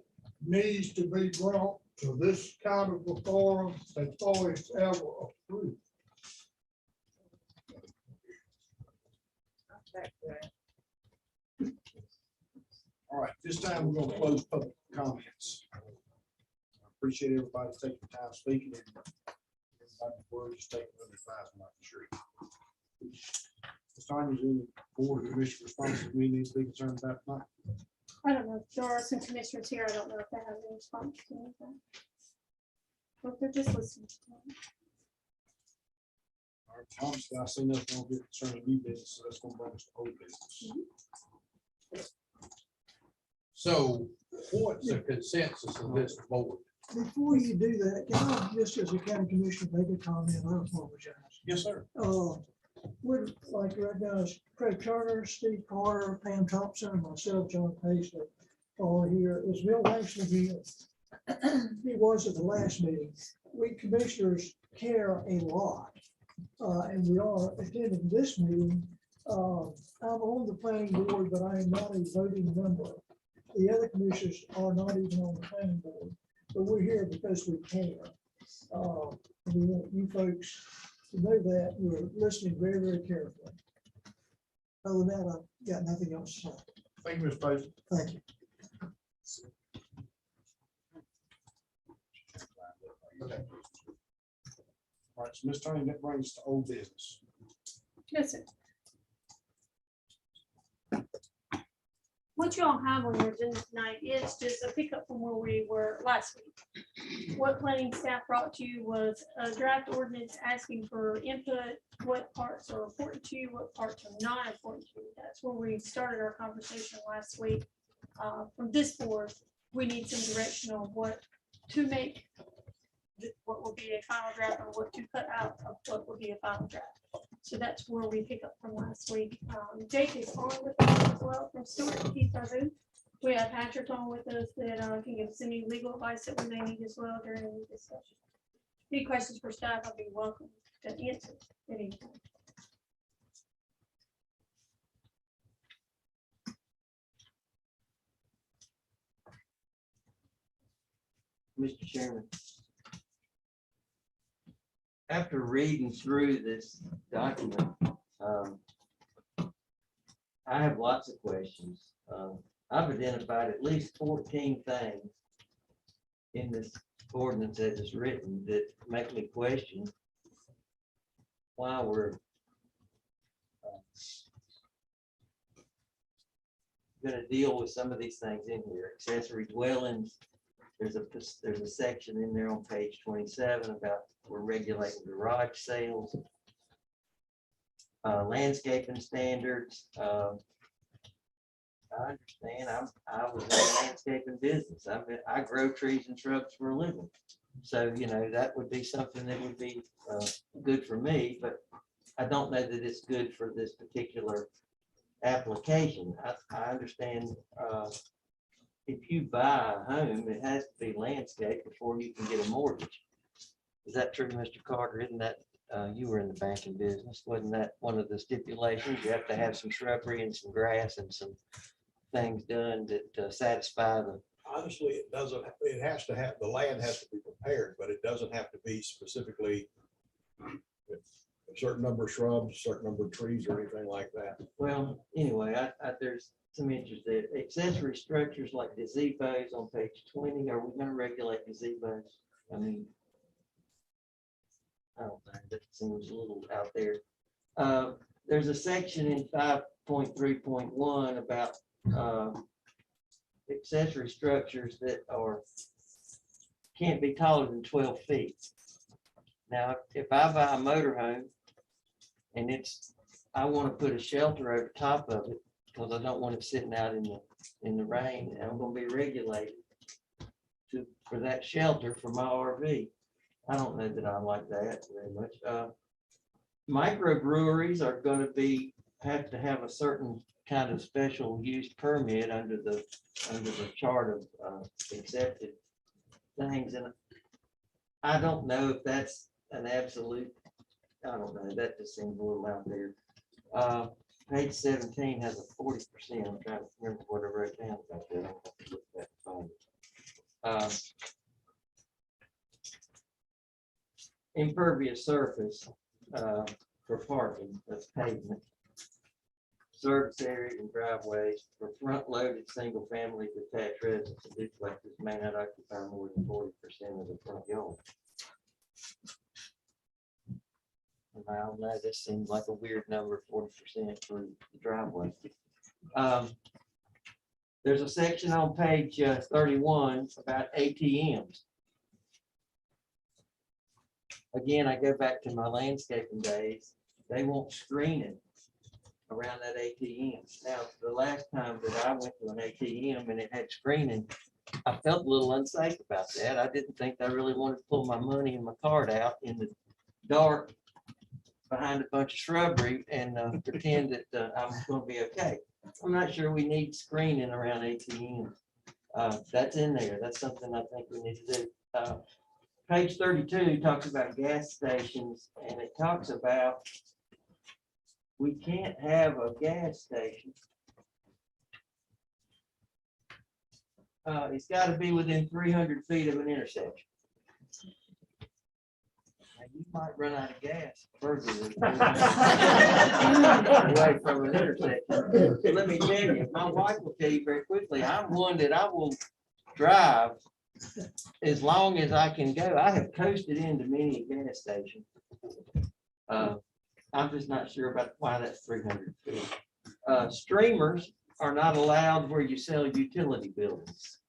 needs to be brought to this kind of a forum before it's ever approved. All right, this time we're going to close public comments. I appreciate everybody taking the time speaking and everybody's words taken under advisement, I'm sure. This time is in the board of commission responses we need to be concerned about tonight. I don't know, if there are some commissioners here, I don't know if they have any response to anything. Or if they're just listening. All right, obviously, I see nothing on here concerning new business, so that's going to bring us to old business. So what's the consensus of this board? Before you do that, can I just as a county commissioner make a comment? I apologize. Yes, sir. Would like right now is Craig Charter, Steve Carter, Pam Thompson, and myself, John Paisley, all here. Is Bill actually here? He was at the last meeting. We commissioners care a lot, and we are attending this meeting. I'm on the planning board, but I am not a voting member. The other commissioners are not even on the planning board, but we're here because we care. We want you folks to know that we're listening very, very carefully. Other than that, I've got nothing else to say. Thank you, Mr. President. Thank you. Okay. All right, so Ms. Tony, that brings us to old business. Yes, sir. what y'all have on your agenda tonight is just a pickup from where we were last week. What planning staff brought to you was a draft ordinance asking for input, what parts are important to you, what parts are not important to you. That's where we started our conversation last week. From this board, we need some direction on what to make, what will be a final draft, or what to cut out of what will be a final draft. So that's where we pick up from last week. Jake is on with us as well from Stewart. He's our booth. We have Patrick on with us that can give us any legal advice that we may need as well during the discussion. Any questions for staff, I'll be welcome to answer anything. Mr. Chairman. After reading through this document, I have lots of questions. I've identified at least 14 things in this ordinance as it's written that make me question why we're going to deal with some of these things in here. Accessory dwellings. There's a section in there on page 27 about we're regulating garage sales, landscaping standards. I understand. I was in the landscaping business. I grow trees and shrubs for a living. So, you know, that would be something that would be good for me, but I don't know that it's good for this particular application. I understand if you buy a home, it has to be landscaped before you can get a mortgage. Is that true, Mr. Carter? Isn't that, you were in the banking business, wasn't that one of the stipulations? You have to have some shrubbery and some grass and some things done that satisfy the. Honestly, it doesn't, it has to have, the land has to be prepared, but it doesn't have to be specifically with a certain number of shrubs, certain number of trees or anything like that. Well, anyway, there's some interest there. Accessory structures like gazebos on page 20, are we going to regulate gazebos? I mean, I don't know, that seems a little out there. There's a section in 5.3.1 about accessory structures that can't be taller than 12 feet. Now, if I buy a motorhome and I want to put a shelter over top of it because I don't want it sitting out in the rain, and I'm going to be regulated for that shelter for my RV. I don't know that I like that very much. Microbreweries are going to have to have a certain kind of special use permit under the chart of accepted things, and I don't know if that's an absolute. I don't know. That just seems a little out there. Page 17 has a 40%. I'm trying to remember what I wrote down about that. I'll have to look back and find it. Impervious surface for parking, that's pavement. Service areas and driveways for front-loaded single-family detached residences. Duplexes may not occupy more than 40% of the front yard. And I don't know, this seems like a weird number, 40% for the driveway. There's a section on page 31 about ATMs. Again, I go back to my landscaping days. They want screening around that ATM. Now, the last time that I went to an ATM and it had screening, I felt a little unsafe about that. I didn't think I really wanted to pull my money and my card out in the dark behind a bunch of shrubbery and pretend that I was going to be okay. I'm not sure we need screening around ATMs. That's in there. That's something I think we need to do. Page 32 talks about gas stations, and it talks about we can't have a gas station. It's got to be within 300 feet of an intersection. Now, you might run out of gas further away from an intersection. Let me tell you, my wife will tell you very quickly, I'm one that I will drive as long as I can go. I have coasted into many a gas station. I'm just not sure about why that's 300 feet. Streamers are not allowed where you sell utility buildings.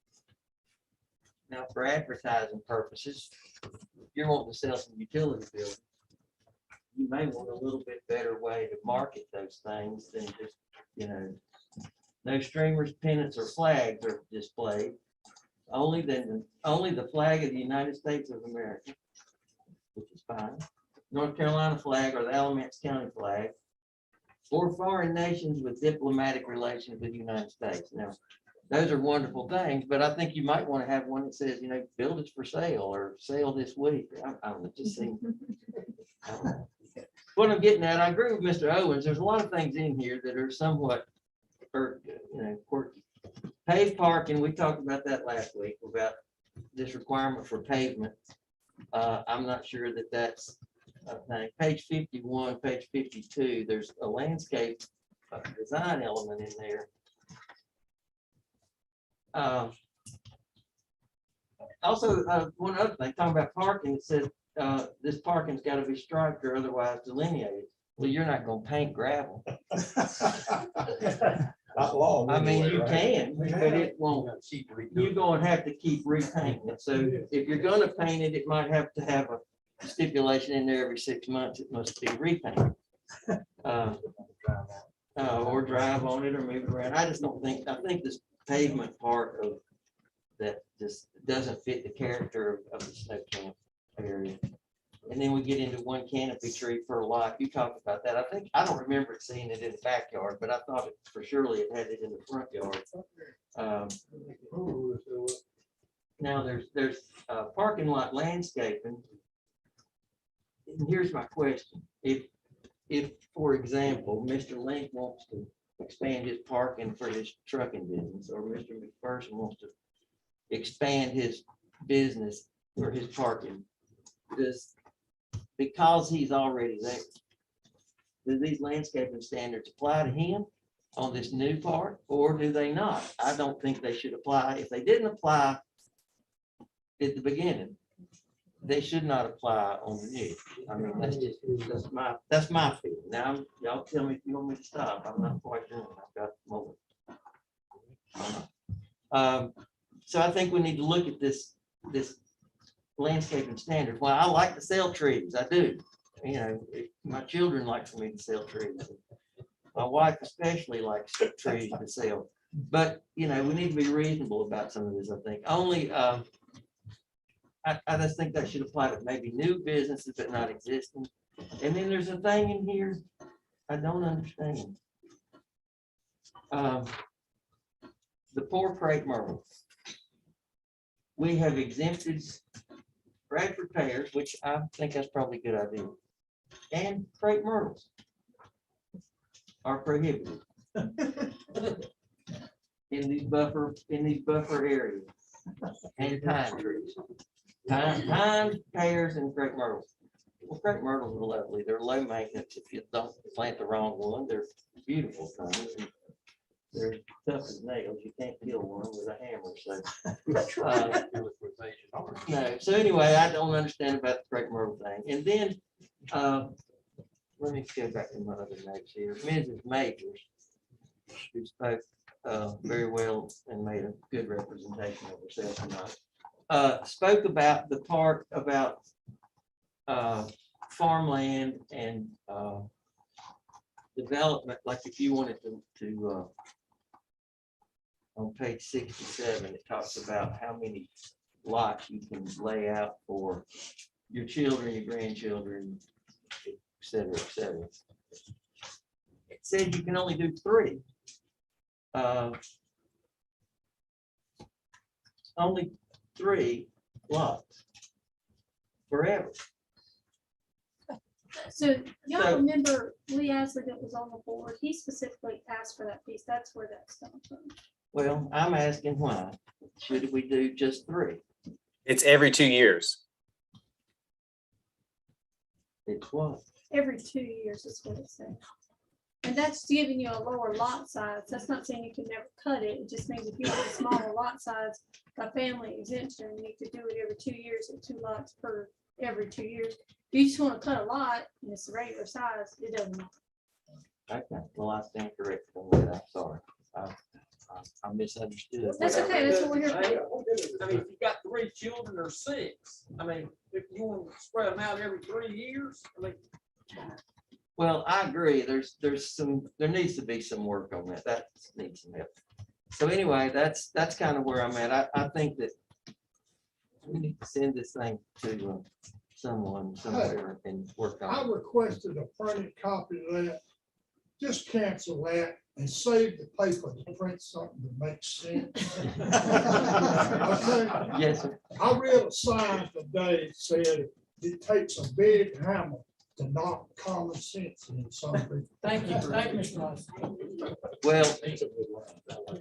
Now, for advertising purposes, if you're wanting to sell some utility buildings, you may want a little bit better way to market those things than just, you know, no streamers, pennants, or flags are displayed. Only the flag of the United States of America, which is fine. North Carolina flag or the Alamance County flag, or foreign nations with diplomatic relations with the United States. Now, those are wonderful things, but I think you might want to have one that says, you know, buildings for sale or sale this week. I don't know, just seems. What I'm getting at, I agree with Mr. Owens. There's a lot of things in here that are somewhat, or, you know, quirky. Paved parking, we talked about that last week, about this requirement for pavement. I'm not sure that that's a thing. Page 51, page 52, there's a landscape design element in there. Also, one other thing, talking about parking, it says this parking's got to be striped or otherwise delineated. Well, you're not going to paint gravel. I mean, you can, but it won't. You're going to have to keep repainting it. So if you're going to paint it, it might have to have a stipulation in there every 6 months. It must be repainted. Or drive on it or move it around. I just don't think, I think this pavement part of that just doesn't fit the character of the snow camp area. And then we get into one canopy tree per lot. You talked about that. I don't remember seeing it in the backyard, but I thought it for surely it had it in the front yard. Now there's parking lot landscaping. And here's my question. If, for example, Mr. Link wants to expand his parking for his trucking business, or Mr. McPherson wants to expand his business for his parking, because he's already there, do these landscaping standards apply to him on this new part, or do they not? I don't think they should apply. If they didn't apply at the beginning, they should not apply on the new. I mean, that's my feeling. Now, y'all tell me if you want me to stop. I'm not quite done. I've got more. So I think we need to look at this landscaping standard. Well, I like to sell trees. I do. You know, my children like for me to sell trees. My wife especially likes trees to sell. But, you know, we need to be reasonable about some of this, I think. Only, I just think that should apply to maybe new businesses, but not existing. And then there's a thing in here I don't understand. The poor crepe myrtle. We have exempted Bradford pears, which I think that's probably a good idea, and crepe myrtles are prohibited in these buffer areas, and pine trees. Pine, pears, and crepe myrtles. Well, crepe myrtles are lovely. They're low maintenance. If you don't plant the wrong one, they're beautiful things. They're tough as nails. You can't kill one with a hammer. So, no. So anyway, I don't understand about the crepe myrtle thing. And then, let me go back to my other notes here. Mrs. Majors, who spoke very well and made a good representation of herself tonight, spoke about the part about farmland and development. Like if you wanted to on page 67, it talks about how many lots you can lay out for your children, your grandchildren, et cetera, et cetera. It says you can only do 3. Only 3 lots forever. So y'all remember Lee Asley that was on the board? He specifically asked for that piece. That's where that comes from. Well, I'm asking why. Should we do just 3? It's every 2 years. It's what? Every 2 years is what it says. And that's giving you a lower lot size. That's not saying you can never cut it. It just means if you have a smaller lot size, by family exemption, you need to do it every 2 years at 2 lots per every 2 years. If you just want to cut a lot and it's the regular size, it doesn't matter. Okay, well, I stand corrected on that. I'm sorry. misunderstood. That's okay, that's what we're here for. I mean, if you got 3 children or 6, I mean, if you want to spread them out every 3 years, I mean. Well, I agree. There needs to be some work on that. That needs some help. So anyway, that's kind of where I'm at. I think that we need to send this thing to someone somewhere and work I on it. requested a printed copy of that. Just cancel that and save the paper to print something that makes sense. Okay? Yes, sir. I read a sign today that said it takes a big hammer to knock common sense in some people. Thank you, Mr. Rice. Well,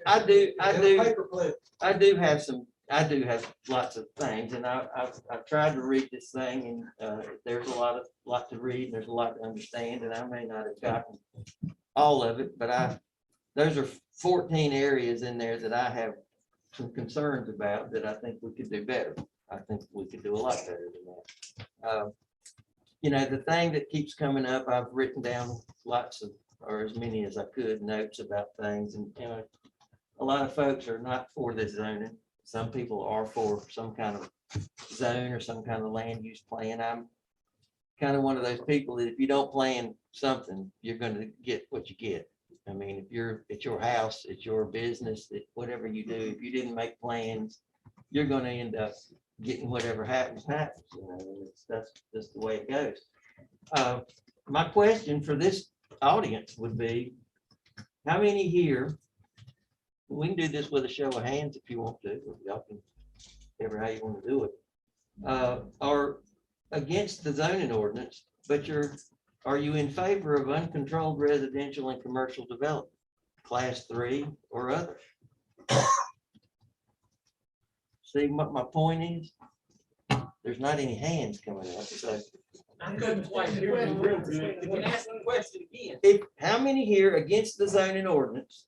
I do have lots of things, and I've tried to read this thing, and there's a lot to read, and there's a lot to understand, and I may not have gotten all of it, but those are 14 areas in there that I have some concerns about that I think we could do better. I think we could do a lot better than that. You know, the thing that keeps coming up, I've written down lots of, or as many as I could, notes about things, and you know, a lot of folks are not for this zoning. Some people are for some kind of zone or some kind of land use plan. I'm kind of one of those people that if you don't plan something, you're going to get what you get. I mean, if you're at your house, it's your business, that whatever you do, if you didn't make plans, you're going to end up getting whatever happens, happens. You know, and that's just the way it goes. My question for this audience would be, how many here, we can do this with a show of hands if you want to, y'all can, ever how you want to do it, are against the zoning ordinance, but are you in favor of uncontrolled residential and commercial development, class 3 or other? See what my point is? There's not any hands coming up, so. I couldn't quite hear you real good. You can ask the question again. How many here against the zoning ordinance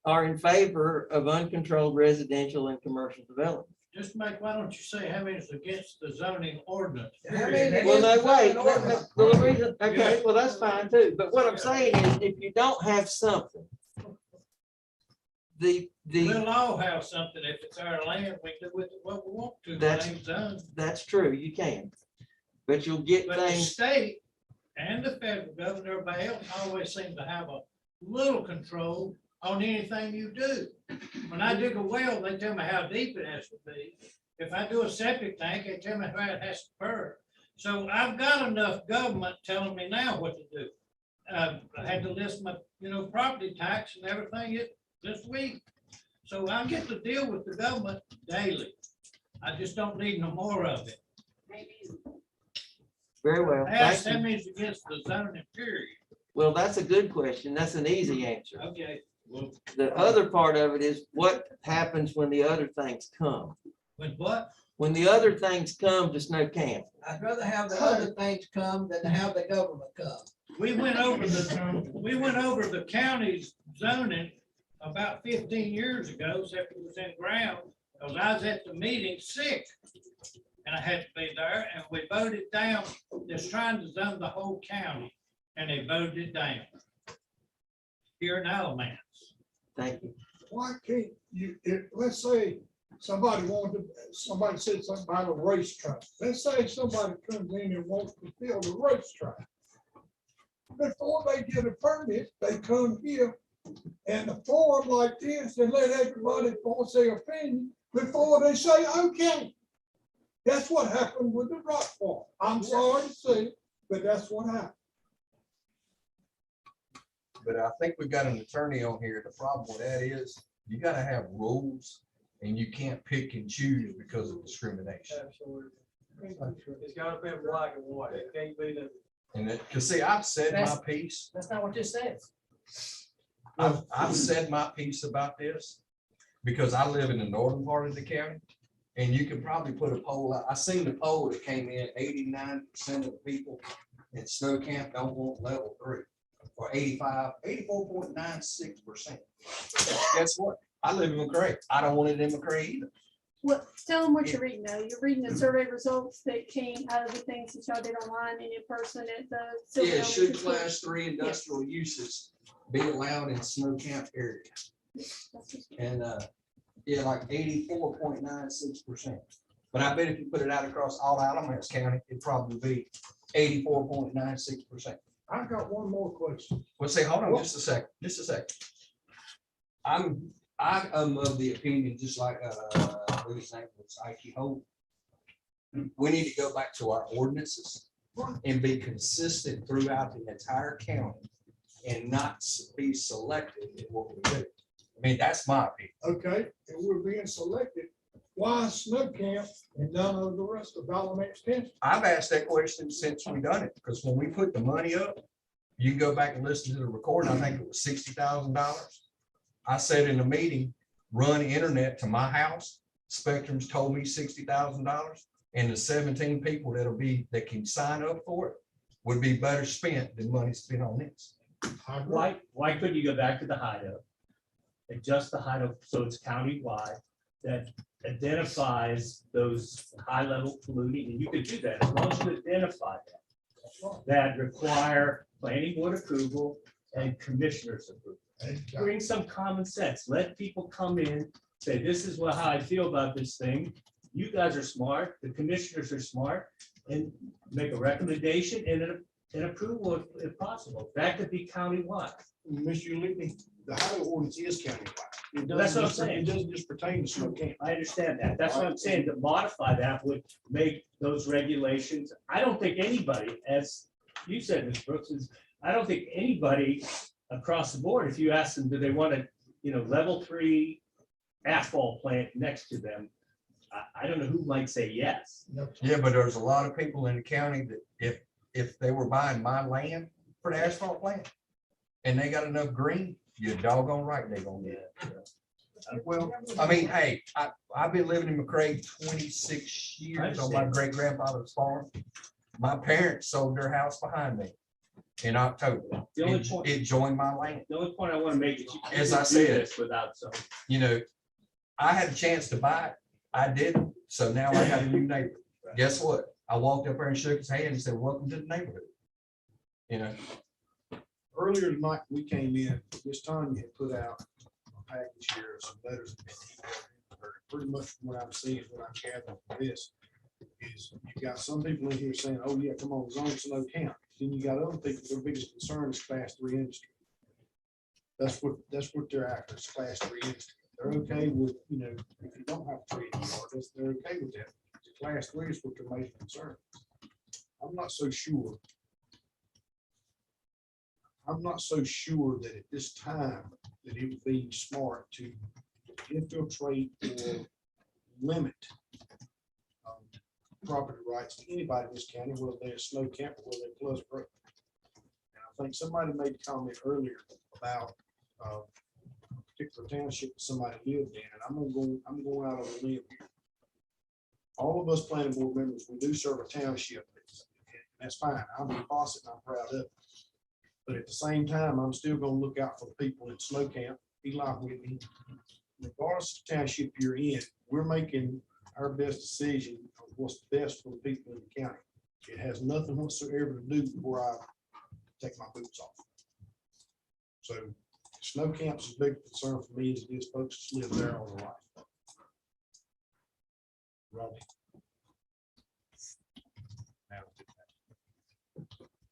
are in favor of uncontrolled residential and commercial development? Just Mike, why don't you say how many is against the zoning ordinance? Well, no, wait, well, the reason, okay, well, that's fine too, but what I'm saying is, if you don't have something, We'll all have something. If it's our land, we do with it what we want to. That's true, you can, but you'll get But the things. state and the federal government, everybody else always seem to have a little control on anything you do. When I dig a well, they tell me how deep it has to be. If I do a septic tank, they tell me how it has to burn. So I've got enough government telling me now what to do. I had to list my, property tax and everything this week. So I get to deal with the government daily. I just don't need no more of it. Very well. Ask Thank how you. many is against the zoning period. Well, that's a good question. That's an easy answer. Okay. Well, The other part of it is what happens when the other things come. with what? When the other things come to Snow Camp. I'd rather have the other things come than to have the government come. We went over the county's zoning about 15 years ago, except it was in ground, because I was at the meeting sick. And I had to be there, and we voted down, just trying to zone the whole county, and they voted it down. Here in Alamance. Thank you. Why can't you, let's say somebody said something about a racetrack. Let's say somebody comes in and wants to build a racetrack. Before they get a permit, they come here and a forum like this and let everybody voice their opinion before they say, okay. That's what happened with the rock farm. I'm sorry to say, but that's what happened. But I think we've got an attorney on here. The problem with that is you gotta have rules and you can't pick and choose because of discrimination. Absolutely. It's gotta be black and white. It can't be the. And that, cause see, I've said my piece. That's not what this says. I've said my piece about this because I live in the northern part of the county. And you can probably put a poll out. I seen the poll that came in, 89% of the people in Snow Camp don't want level 3. Or 84.96%. Guess what? I live in McCray. I don't want it in McCray either. Well, tell them what you're reading though. You're reading the survey results that came out of the things that y'all did online and in person at the. Yeah, should class 3 industrial uses be allowed in Snow Camp area? And, yeah, like 84.96%. But I bet if you put it out across all Alamance County, it'd probably be 84.96%. I got one more question. Well, say, hold on just a second. I am of the opinion, just like, I believe his name was Ike Holt. We need to go back to our ordinances and be consistent throughout the entire county and not be selective in what we do. I mean, that's my opinion. Okay, and we're being selected. Why Snow Camp and none of the rest of Alamance County? I've asked that question since we done it, because when we put the money up, you can go back and listen to the recording. I think it was $60,000. I said in the meeting, run internet to my house. Spectrum's told me $60,000, and the 17 people that can sign up for it would be better spent than money spent on this. Why couldn't you go back to the hideout? Adjust the hideout so it's countywide, that identifies those high level polluting, and you could do that as long as you identify that require planning board approval and commissioners approval. Bring some common sense. Let people come in, say, this is how I feel about this thing. You guys are smart, the commissioners are smart, and make a recommendation and an approval if possible. That could be countywide. Mr. Ulickney, the highway ordinance is countywide. That's what I'm saying. It doesn't just pertain to Snow Camp. I understand that. That's what I'm saying. To modify that would make those regulations. I don't think anybody, as you said, Ms. Brooks, I don't think anybody across the board, if you ask them, do they want a, level 3 asphalt plant next to them? I don't know who might say yes. Yeah, but there's a lot of people in the county that if they were buying my land for the asphalt plant and they got enough green, you're doggone right they're gonna get it. Well, I mean, hey, I've been living in McCrae 26 years on my great grandfather's farm. My parents sold their house behind me in October. The only point, It joined my land. the only point I want to make is you can't As I do said, this without some. I had a chance to buy it. I didn't. So now I got a new neighbor. Guess what? I walked up there and shook his hand and said, welcome to the neighborhood. Earlier tonight, we came in, Ms. Tanya had put out a package here of some letters. Pretty much from what I'm seeing, what I'm gathering from this is you got some people in here saying, oh yeah, come on, zone Snow Camp. Then you got other people, their biggest concern is class 3 industry. That's what they're after, is class 3 industry. They're okay with, if you don't have to treat it, they're okay with that. Class 3 is what their major concern. I'm not so sure that at this time that it would be smart to infiltrate or limit property rights to anybody in this county, whether they're Snow Camp or whether they're Pleasant Grove. And I think somebody made a comment earlier about a particular township that somebody lived in, and I'm going out on a limb here. All of us planning board members, we do serve a township. And that's fine. I'm in Fawcett and I'm proud of it. But at the same time, I'm still gonna look out for the people in Snow Camp, Eli Whitney. Regardless of the township you're in, we're making our best decision of what's best for the people in the county. It has nothing whatsoever to do before I take my boots off. So Snow Camp's a big concern for me as it is folks that live there all their life. Rodney.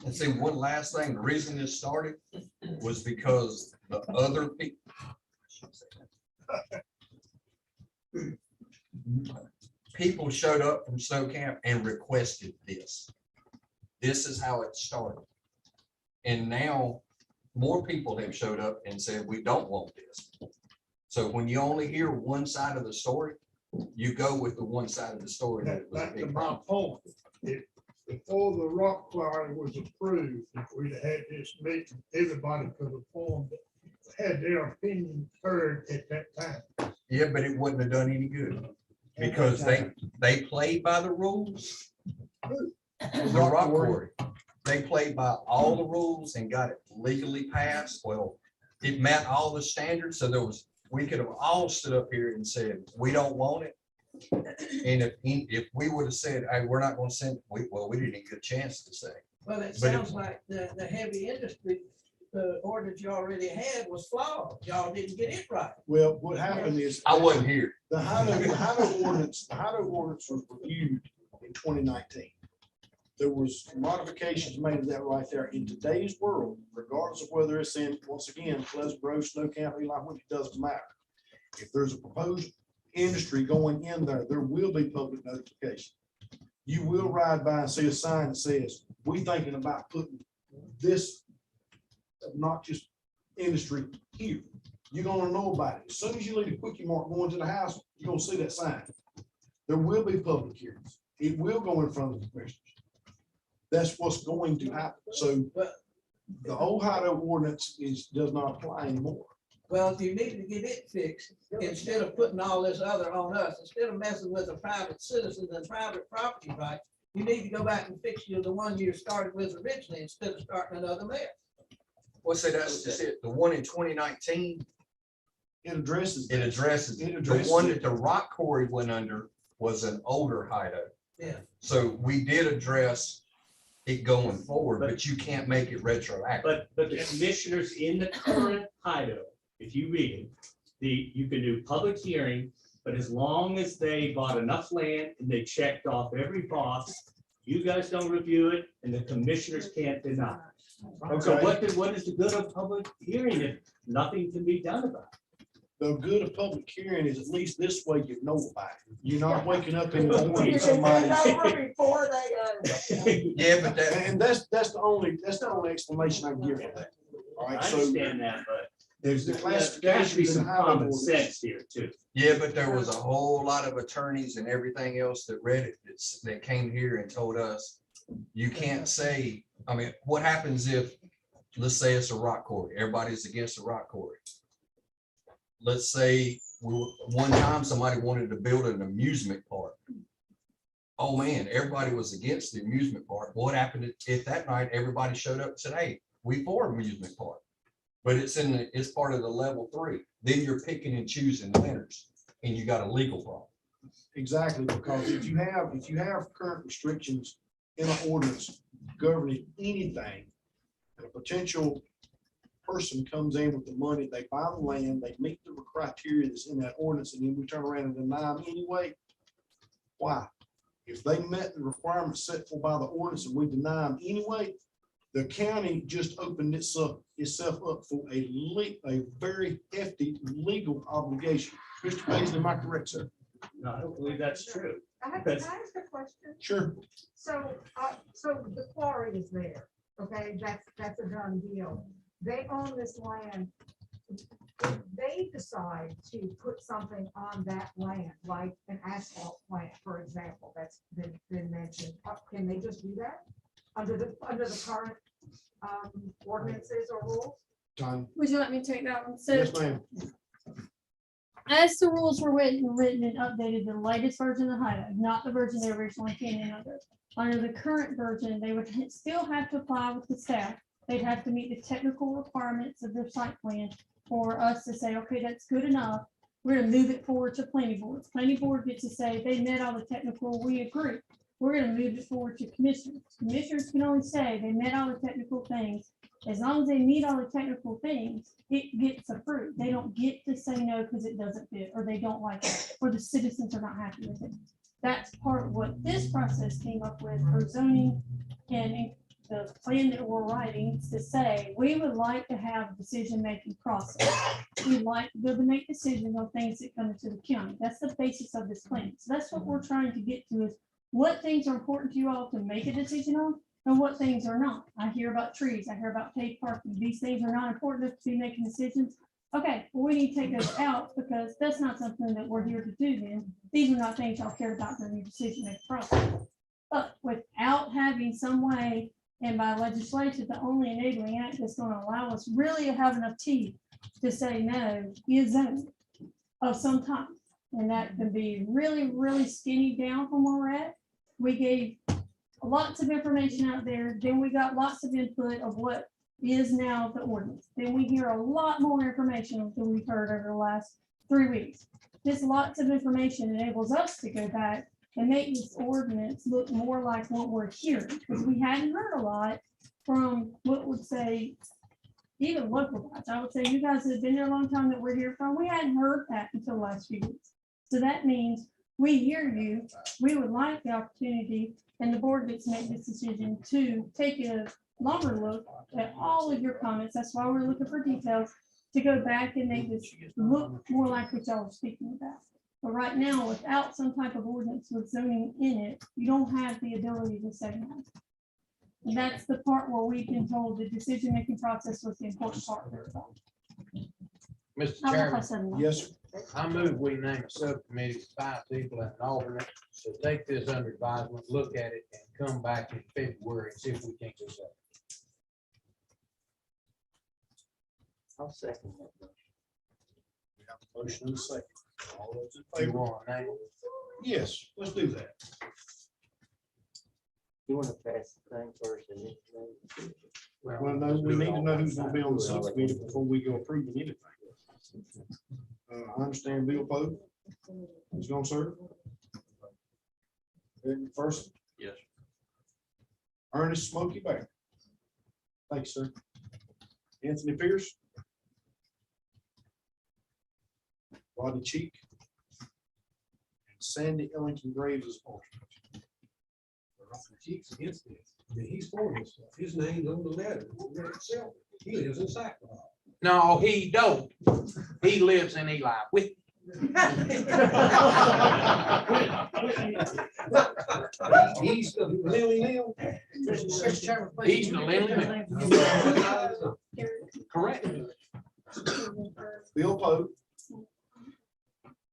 And see, one last thing, the reason this started was because the other people showed up from Snow Camp and requested this. This is how it started. And now more people have showed up and said, we don't want this. So when you only hear one side of the story, you go with the one side of the story. That was a Back to big my problem. point, before the rock quarry was approved, if we'd had this meeting, everybody could have formed, had their opinion heard at that time. Yeah, but it wouldn't have done any good because they played by the rules. The rock quarry, they played by all the rules and got it legally passed. Well, it met all the standards. So we could have all stood up here and said, we don't want it. And if we would have said, hey, we're not going to send, we didn't get a chance to say. Well, it sounds like the heavy industry the ordinance you already had was flawed. Y'all didn't get it right. Well, what happened is. I wasn't here. The Hino ordinance was reviewed in 2019. There was modifications made to that right there. In today's world, regardless of whether it's in, once again, Pleasant Grove, Snow Camp, Eli Whitney, it doesn't matter. If there's a proposed industry going in there, there will be public notification. You will ride by and see a sign that says, we thinking about putting this obnoxious industry here. You're gonna know about it. As soon as you leave the quickie mart going to the house, you're gonna see that sign. There will be public hearings. It will go in front of the commissioners. That's what's going to happen. So the Ohio ordinance does not apply anymore. Well, you need to get it fixed instead of putting all this other on us. Instead of messing with the private citizens and private property rights, you need to go back and fix the one you started with originally instead of starting another mess. Well, say that's just it. The one in 2019, It addresses. it addresses, the one that the rock quarry went under was an older hideout. Yeah. So we did address it going forward, but you can't make it retroactive. But the commissioners in the current hideout, if you read it, you can do public hearing, but as long as they bought enough land and they checked off every box, you guys don't review it and the commissioners can't deny. So what is the good of public hearing if nothing can be done about it? The good of public hearing is at least this way you know about it. You're not waking up in the morning somebody. Before they Yeah, but And that's the only explanation I can give for that. All I right, so understand that, but there's the there has to be classifications some and how common sense here too. Yeah, but there was a whole lot of attorneys and everything else that read it, that came here and told us, you can't say, I mean, what happens if, let's say it's a rock quarry, everybody's against a rock quarry. Let's say one time somebody wanted to build an amusement park. Oh man, everybody was against the amusement park. What happened if that night everybody showed up and said, hey, we for amusement park? But it's part of the level 3. Then you're picking and choosing winners and you got a legal problem. Exactly, because if you have current restrictions in an ordinance governing anything, and a potential person comes in with the money, they buy the land, they meet the criteria that's in that ordinance, and then we turn around and deny them anyway. Why? If they met the requirements set for by the ordinance and we deny them anyway, the county just opened itself up for a very hefty legal obligation. Mr. Paisley, am I correct, sir? No, I don't believe that's true. Can I Because- ask a question? Sure. So the quarry is there, okay, that's a done deal. They own this land. If they decide to put something on that land, like an asphalt plant, for example, that's been mentioned, can they just do that? Under the current ordinances or rules? John. Would you let me take that one? So Yes, ma'am. as the rules were written and updated, the latest version of HIDA, not the version they originally came in under. Under the current version, they would still have to apply with the staff. They'd have to meet the technical requirements of their site plan for us to say, okay, that's good enough. We're gonna move it forward to planning board. Planning board gets to say they met all the technical, we agree. We're gonna move it forward to commissioners. Commissioners can only say they met all the technical things. As long as they meet all the technical things, it gets approved. They don't get to say no because it doesn't fit, or they don't like it, or the citizens are not happy with it. That's part of what this process came up with for zoning and the plan that we're writing to say, we would like to have a decision-making process. We'd like to be able to make decisions on things that come into the county. That's the basis of this plan. So that's what we're trying to get to, is what things are important to you all to make a decision on and what things are not. I hear about trees, I hear about paved parking. These things are not important enough to be making decisions. Okay, well, we need to take those out because that's not something that we're here to do then. These are not things y'all care about during your decision-making process. But without having some way, and by legislation, the only enabling act that's going to allow us really to have enough teeth to say no is zoning of some time. And that can be really, really skinny down from where we're at. We gave lots of information out there. Then we got lots of input of what is now the ordinance. Then we hear a lot more information than we've heard over the last 3 weeks. This lots of information enables us to go back and make this ordinance look more like what we're hearing, because we hadn't heard a lot from what would say even local guys, I would say you guys that have been there a long time that we're here from, we hadn't heard that until the last few weeks. So that means we hear you, we would like the opportunity, and the board gets to make this decision to take a longer look at all of your comments. That's why we're looking for details, to go back and make this look more like what y'all are speaking about. But right now, without some type of ordinance with zoning in it, you don't have the ability to say that. And that's the part where we've been told the decision-making process was the important part. Mr. I don't know if I Chairman, said enough. Yes, sir. I move we name a subcommittee of 5 people and an alternate to take this under advisement, look at it, and come back in February and see if we can't do something. I'll second that. We have a motion and a second. All those in You favor? want a name? Yes, let's do that. You want to pass the thing first and then? Well, no, we need to know who's gonna be on the subcommittee before we go approving anything. I understand Bill Pope is gonna serve. Eric First. Yes. Ernest Smoky Bear. Thanks, sir. Anthony Pierce. Rodney Cheek. And Sandy Ellington Graves is alternate. Cheeks against this. I mean, he's for this stuff. His name's on the letter. Itself. He lives in Sackville. No, he don't. He lives in Eli with me. He's the Lily Neal. Mr. Chairman, please. He's the Lily. Correct. Bill Pope.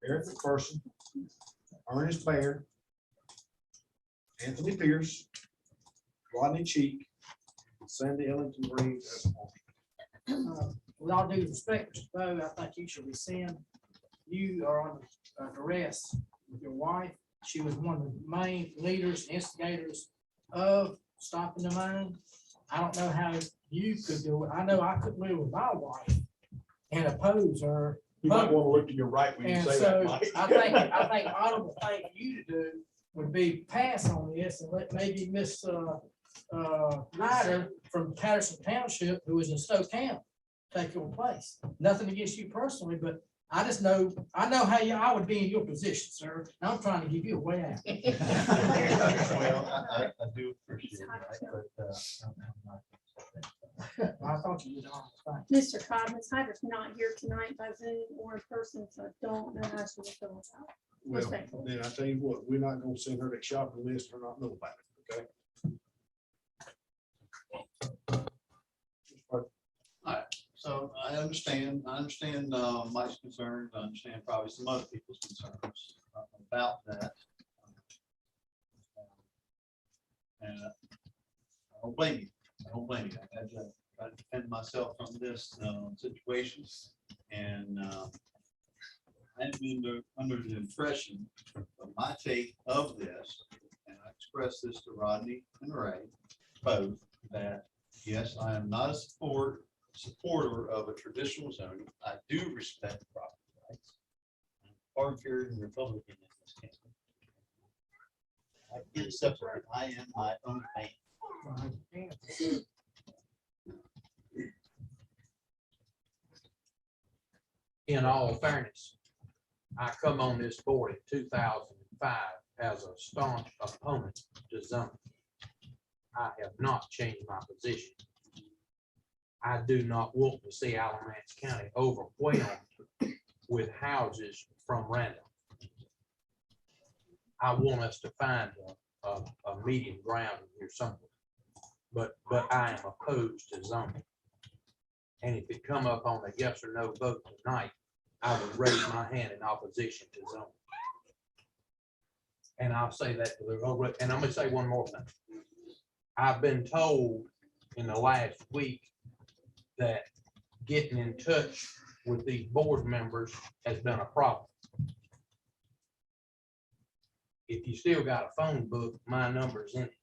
Eric McPherson. Ernest Bear. Anthony Pierce. Rodney Cheek. Sandy Ellington Graves as alternate. With all due respect, Mr. Bo, I think you should rescind. You are on arrest with your wife. She was one of the main leaders, and instigators of stopping the mine. I don't know how you could do it. I know I couldn't live with my wife and oppose her. You might want to look to your right when you And say so that, Mike. I think the honorable thing for you to do would be pass on this and let maybe Miss Ryder from Patterson Township, who is in Stowe County, take your place. Nothing against you personally, but I just know, I know how I would be in your position, sir. And I'm trying to give you a way out. Well, I do appreciate that, but I thought you did all the time. Mr. Cobb, Ms. Hyder's not here tonight by Zoom or in person, so I don't know how she will fill this out. well, Respectfully. then I tell you what, we're not gonna send her that shopping list or not know about it, okay? So I understand Mike's concerns, I understand probably some other people's concerns about that. And I don't blame you, I don't blame you. I had to defend myself from this situation. And I'm under the impression of my take of this, and I expressed this to Rodney and Ray both, that yes, I am not a supporter of a traditional zoning. I do respect property rights. I'm hard-carrying Republican in this county. I get separate. I am my own man. In all fairness, I come on this board in 2005 as a staunch opponent to zoning. I have not changed my position. I do not want to see Alamance County overwhelmed with houses from random. I want us to find a medium ground here somewhere. But I am opposed to zoning. And if it come up on a yes or no vote tonight, I would raise my hand in opposition to zoning. And I'll say that to the, and I'm gonna say one more thing. I've been told in the last week that getting in touch with these board members has been a problem. If you still got a phone book, my number's in it.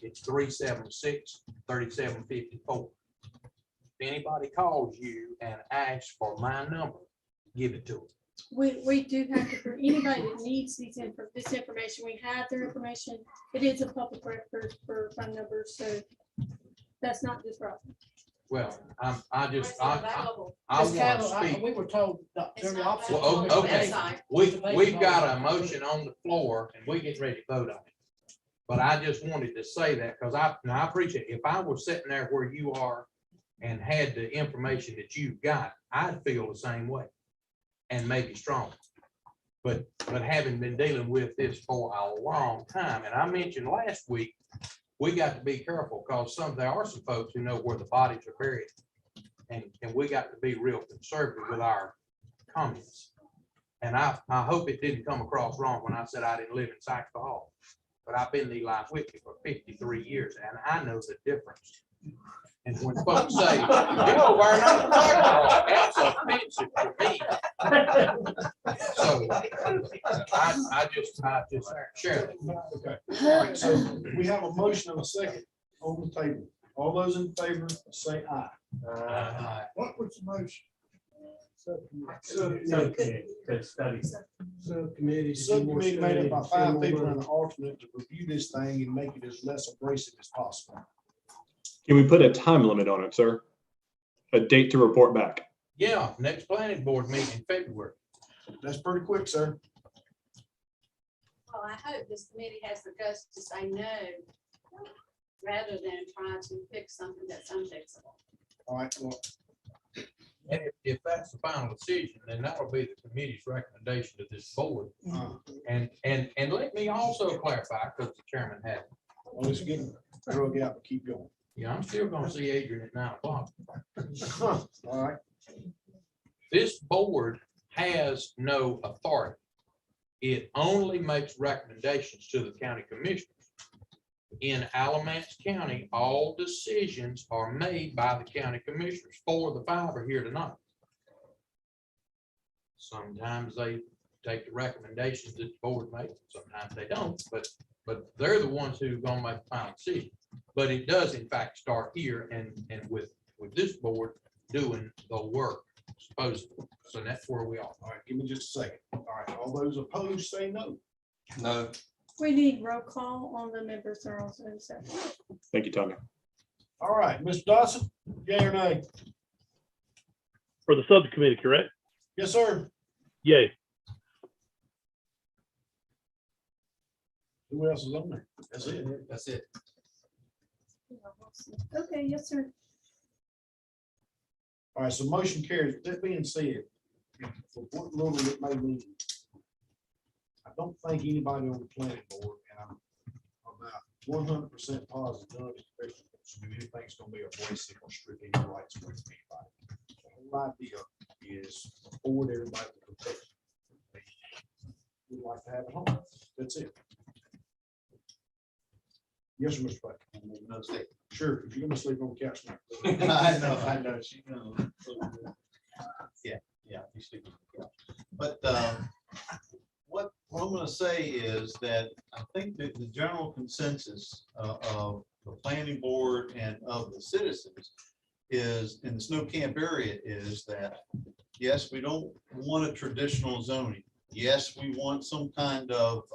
It's 376-3754. If anybody calls you and asks for my number, give it to them. We do have to, for anybody that needs this information, we have their information. It is a public record for phone numbers, so that's not this problem. Well, I Ms. want Campbell, to speak. we were told that It's during the not opposite. Well, okay, Commission, we've got a motion on the floor and we get ready to vote on it. But I just wanted to say that because I appreciate, if I was sitting there where you are and had the information that you've got, I'd feel the same way and maybe stronger. But having been dealing with this for a long time, and I mentioned last week, we got to be careful because there are some folks who know where the bodies are buried. And we got to be real conservative with our comments. And I hope it didn't come across wrong when I said I didn't live in Saxby Hall. But I've been in Eli Whitney for 53 years and I know the difference. And when folks say, "Oh, we're not talking," that's offensive to me. So I just share that. Okay. All right, so we have a motion and a second on the table. All those in favor, say aye. What was the motion? Subcommittee made up by 5 people and an alternate to review this thing and make it as less abrasive as possible. Can we put a time limit on it, sir? A date to report back? Yeah, next planning board meeting in February. That's pretty quick, sir. Well, I hope this committee has the guts to say no, rather than try to fix something that's unfixable. All right, well, And if that's the final decision, then that'll be the committee's recommendation to this board. And let me also clarify, because the chairman had. well, let's get drug out and keep going. Yeah, I'm still gonna see Adrian at 9 o'clock. All right. This board has no authority. It only makes recommendations to the county commissioners. In Alamance County, all decisions are made by the county commissioners. 4 of the 5 are here tonight. Sometimes they take the recommendations that the board makes, sometimes they don't, but they're the ones who are gonna make the final decision. But it does in fact start here and with this board doing the work supposedly. So that's where we are. All right, give me just a second. All right, all those opposed say no. No. We need roll call on the members that are also in session. Thank you, Tommy. All right, Mr. Dawson, yay or nay? For the subcommittee, correct? Yes, sir. Yay. Who else is on there? That's it. That's it. Okay, yes, sir. All right, so motion carries. That being said, for what little it may mean, I don't think anybody on the planning board, and I'm about 100% positive, none of this anything's gonna be abrasive or strip any rights away from anybody. The whole idea is afford everybody the protection we'd like to have at home. That's it. Yes, sir, Mr. Buck. Sure, if you're gonna sleep on the couch now. I know, she knows. Yeah, you sleep on the couch. But what I'm gonna say is that I think that the general consensus of the planning board and of the citizens is in the snow camp area is that, yes, we don't want a traditional zoning. Yes, we want some kind of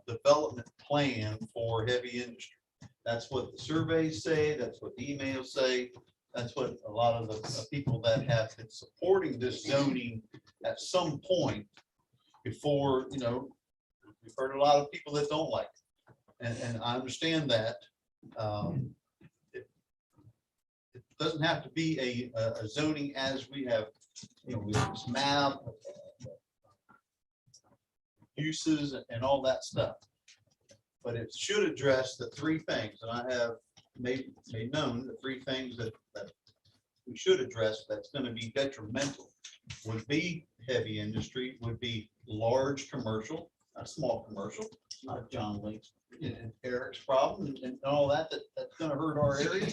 development plan for heavy industry. That's what the surveys say. That's what the emails say. That's what a lot of the people that have been supporting this zoning at some point before, you know, we've heard a lot of people that don't like it. And I understand that. It doesn't have to be a zoning as we have, you know, with this map, uses and all that stuff. But it should address the 3 things, and I have made known the 3 things that we should address that's going to be detrimental would be heavy industry, would be large commercial, not small commercial, not John Link's and Eric's problem and all that that's going to hurt our area.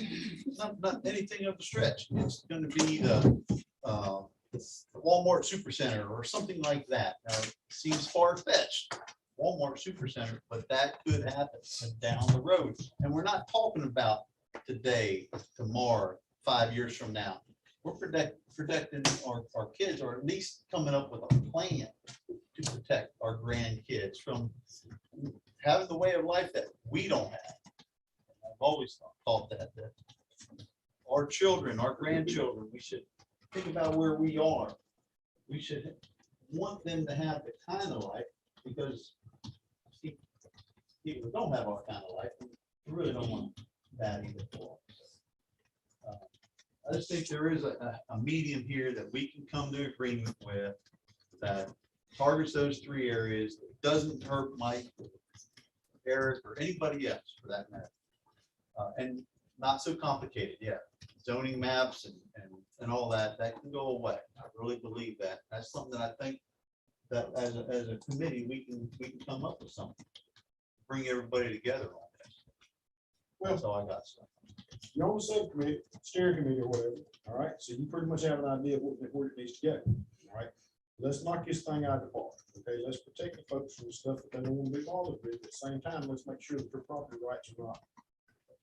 Not anything of the stretch. It's going to be the Walmart Supercenter or something like that. Now, it seems far-fetched. Walmart Supercenter, but that could happen down the road. And we're not talking about today, tomorrow, 5 years from now. We're protecting our kids, or at least coming up with a plan to protect our grandkids from having the way of life that we don't have. I've always thought that our children, our grandchildren, we should think about where we are. We should want them to have the kind of life, because people who don't have our kind of life, we really don't want that either for us. I just think there is a medium here that we can come to agreement with that targets those three areas, that doesn't hurt Mike, Eric, or anybody else for that matter. And not so complicated, yeah. Zoning maps and all that, that can go away. I really believe that. That's something that I think that as a committee, we can come up with something. Bring everybody together on this. That's all I got. You're on the subcommittee, steering committee or whatever, all right? So you pretty much have an idea of where it needs to go, all right? Let's knock this thing out of the park, okay? Let's protect the folks from the stuff that they don't want to be bothered with. At the same time, let's make sure that their property rights are not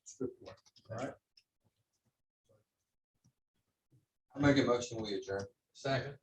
stripped away, all right? I make a motion, we adjourn. Second.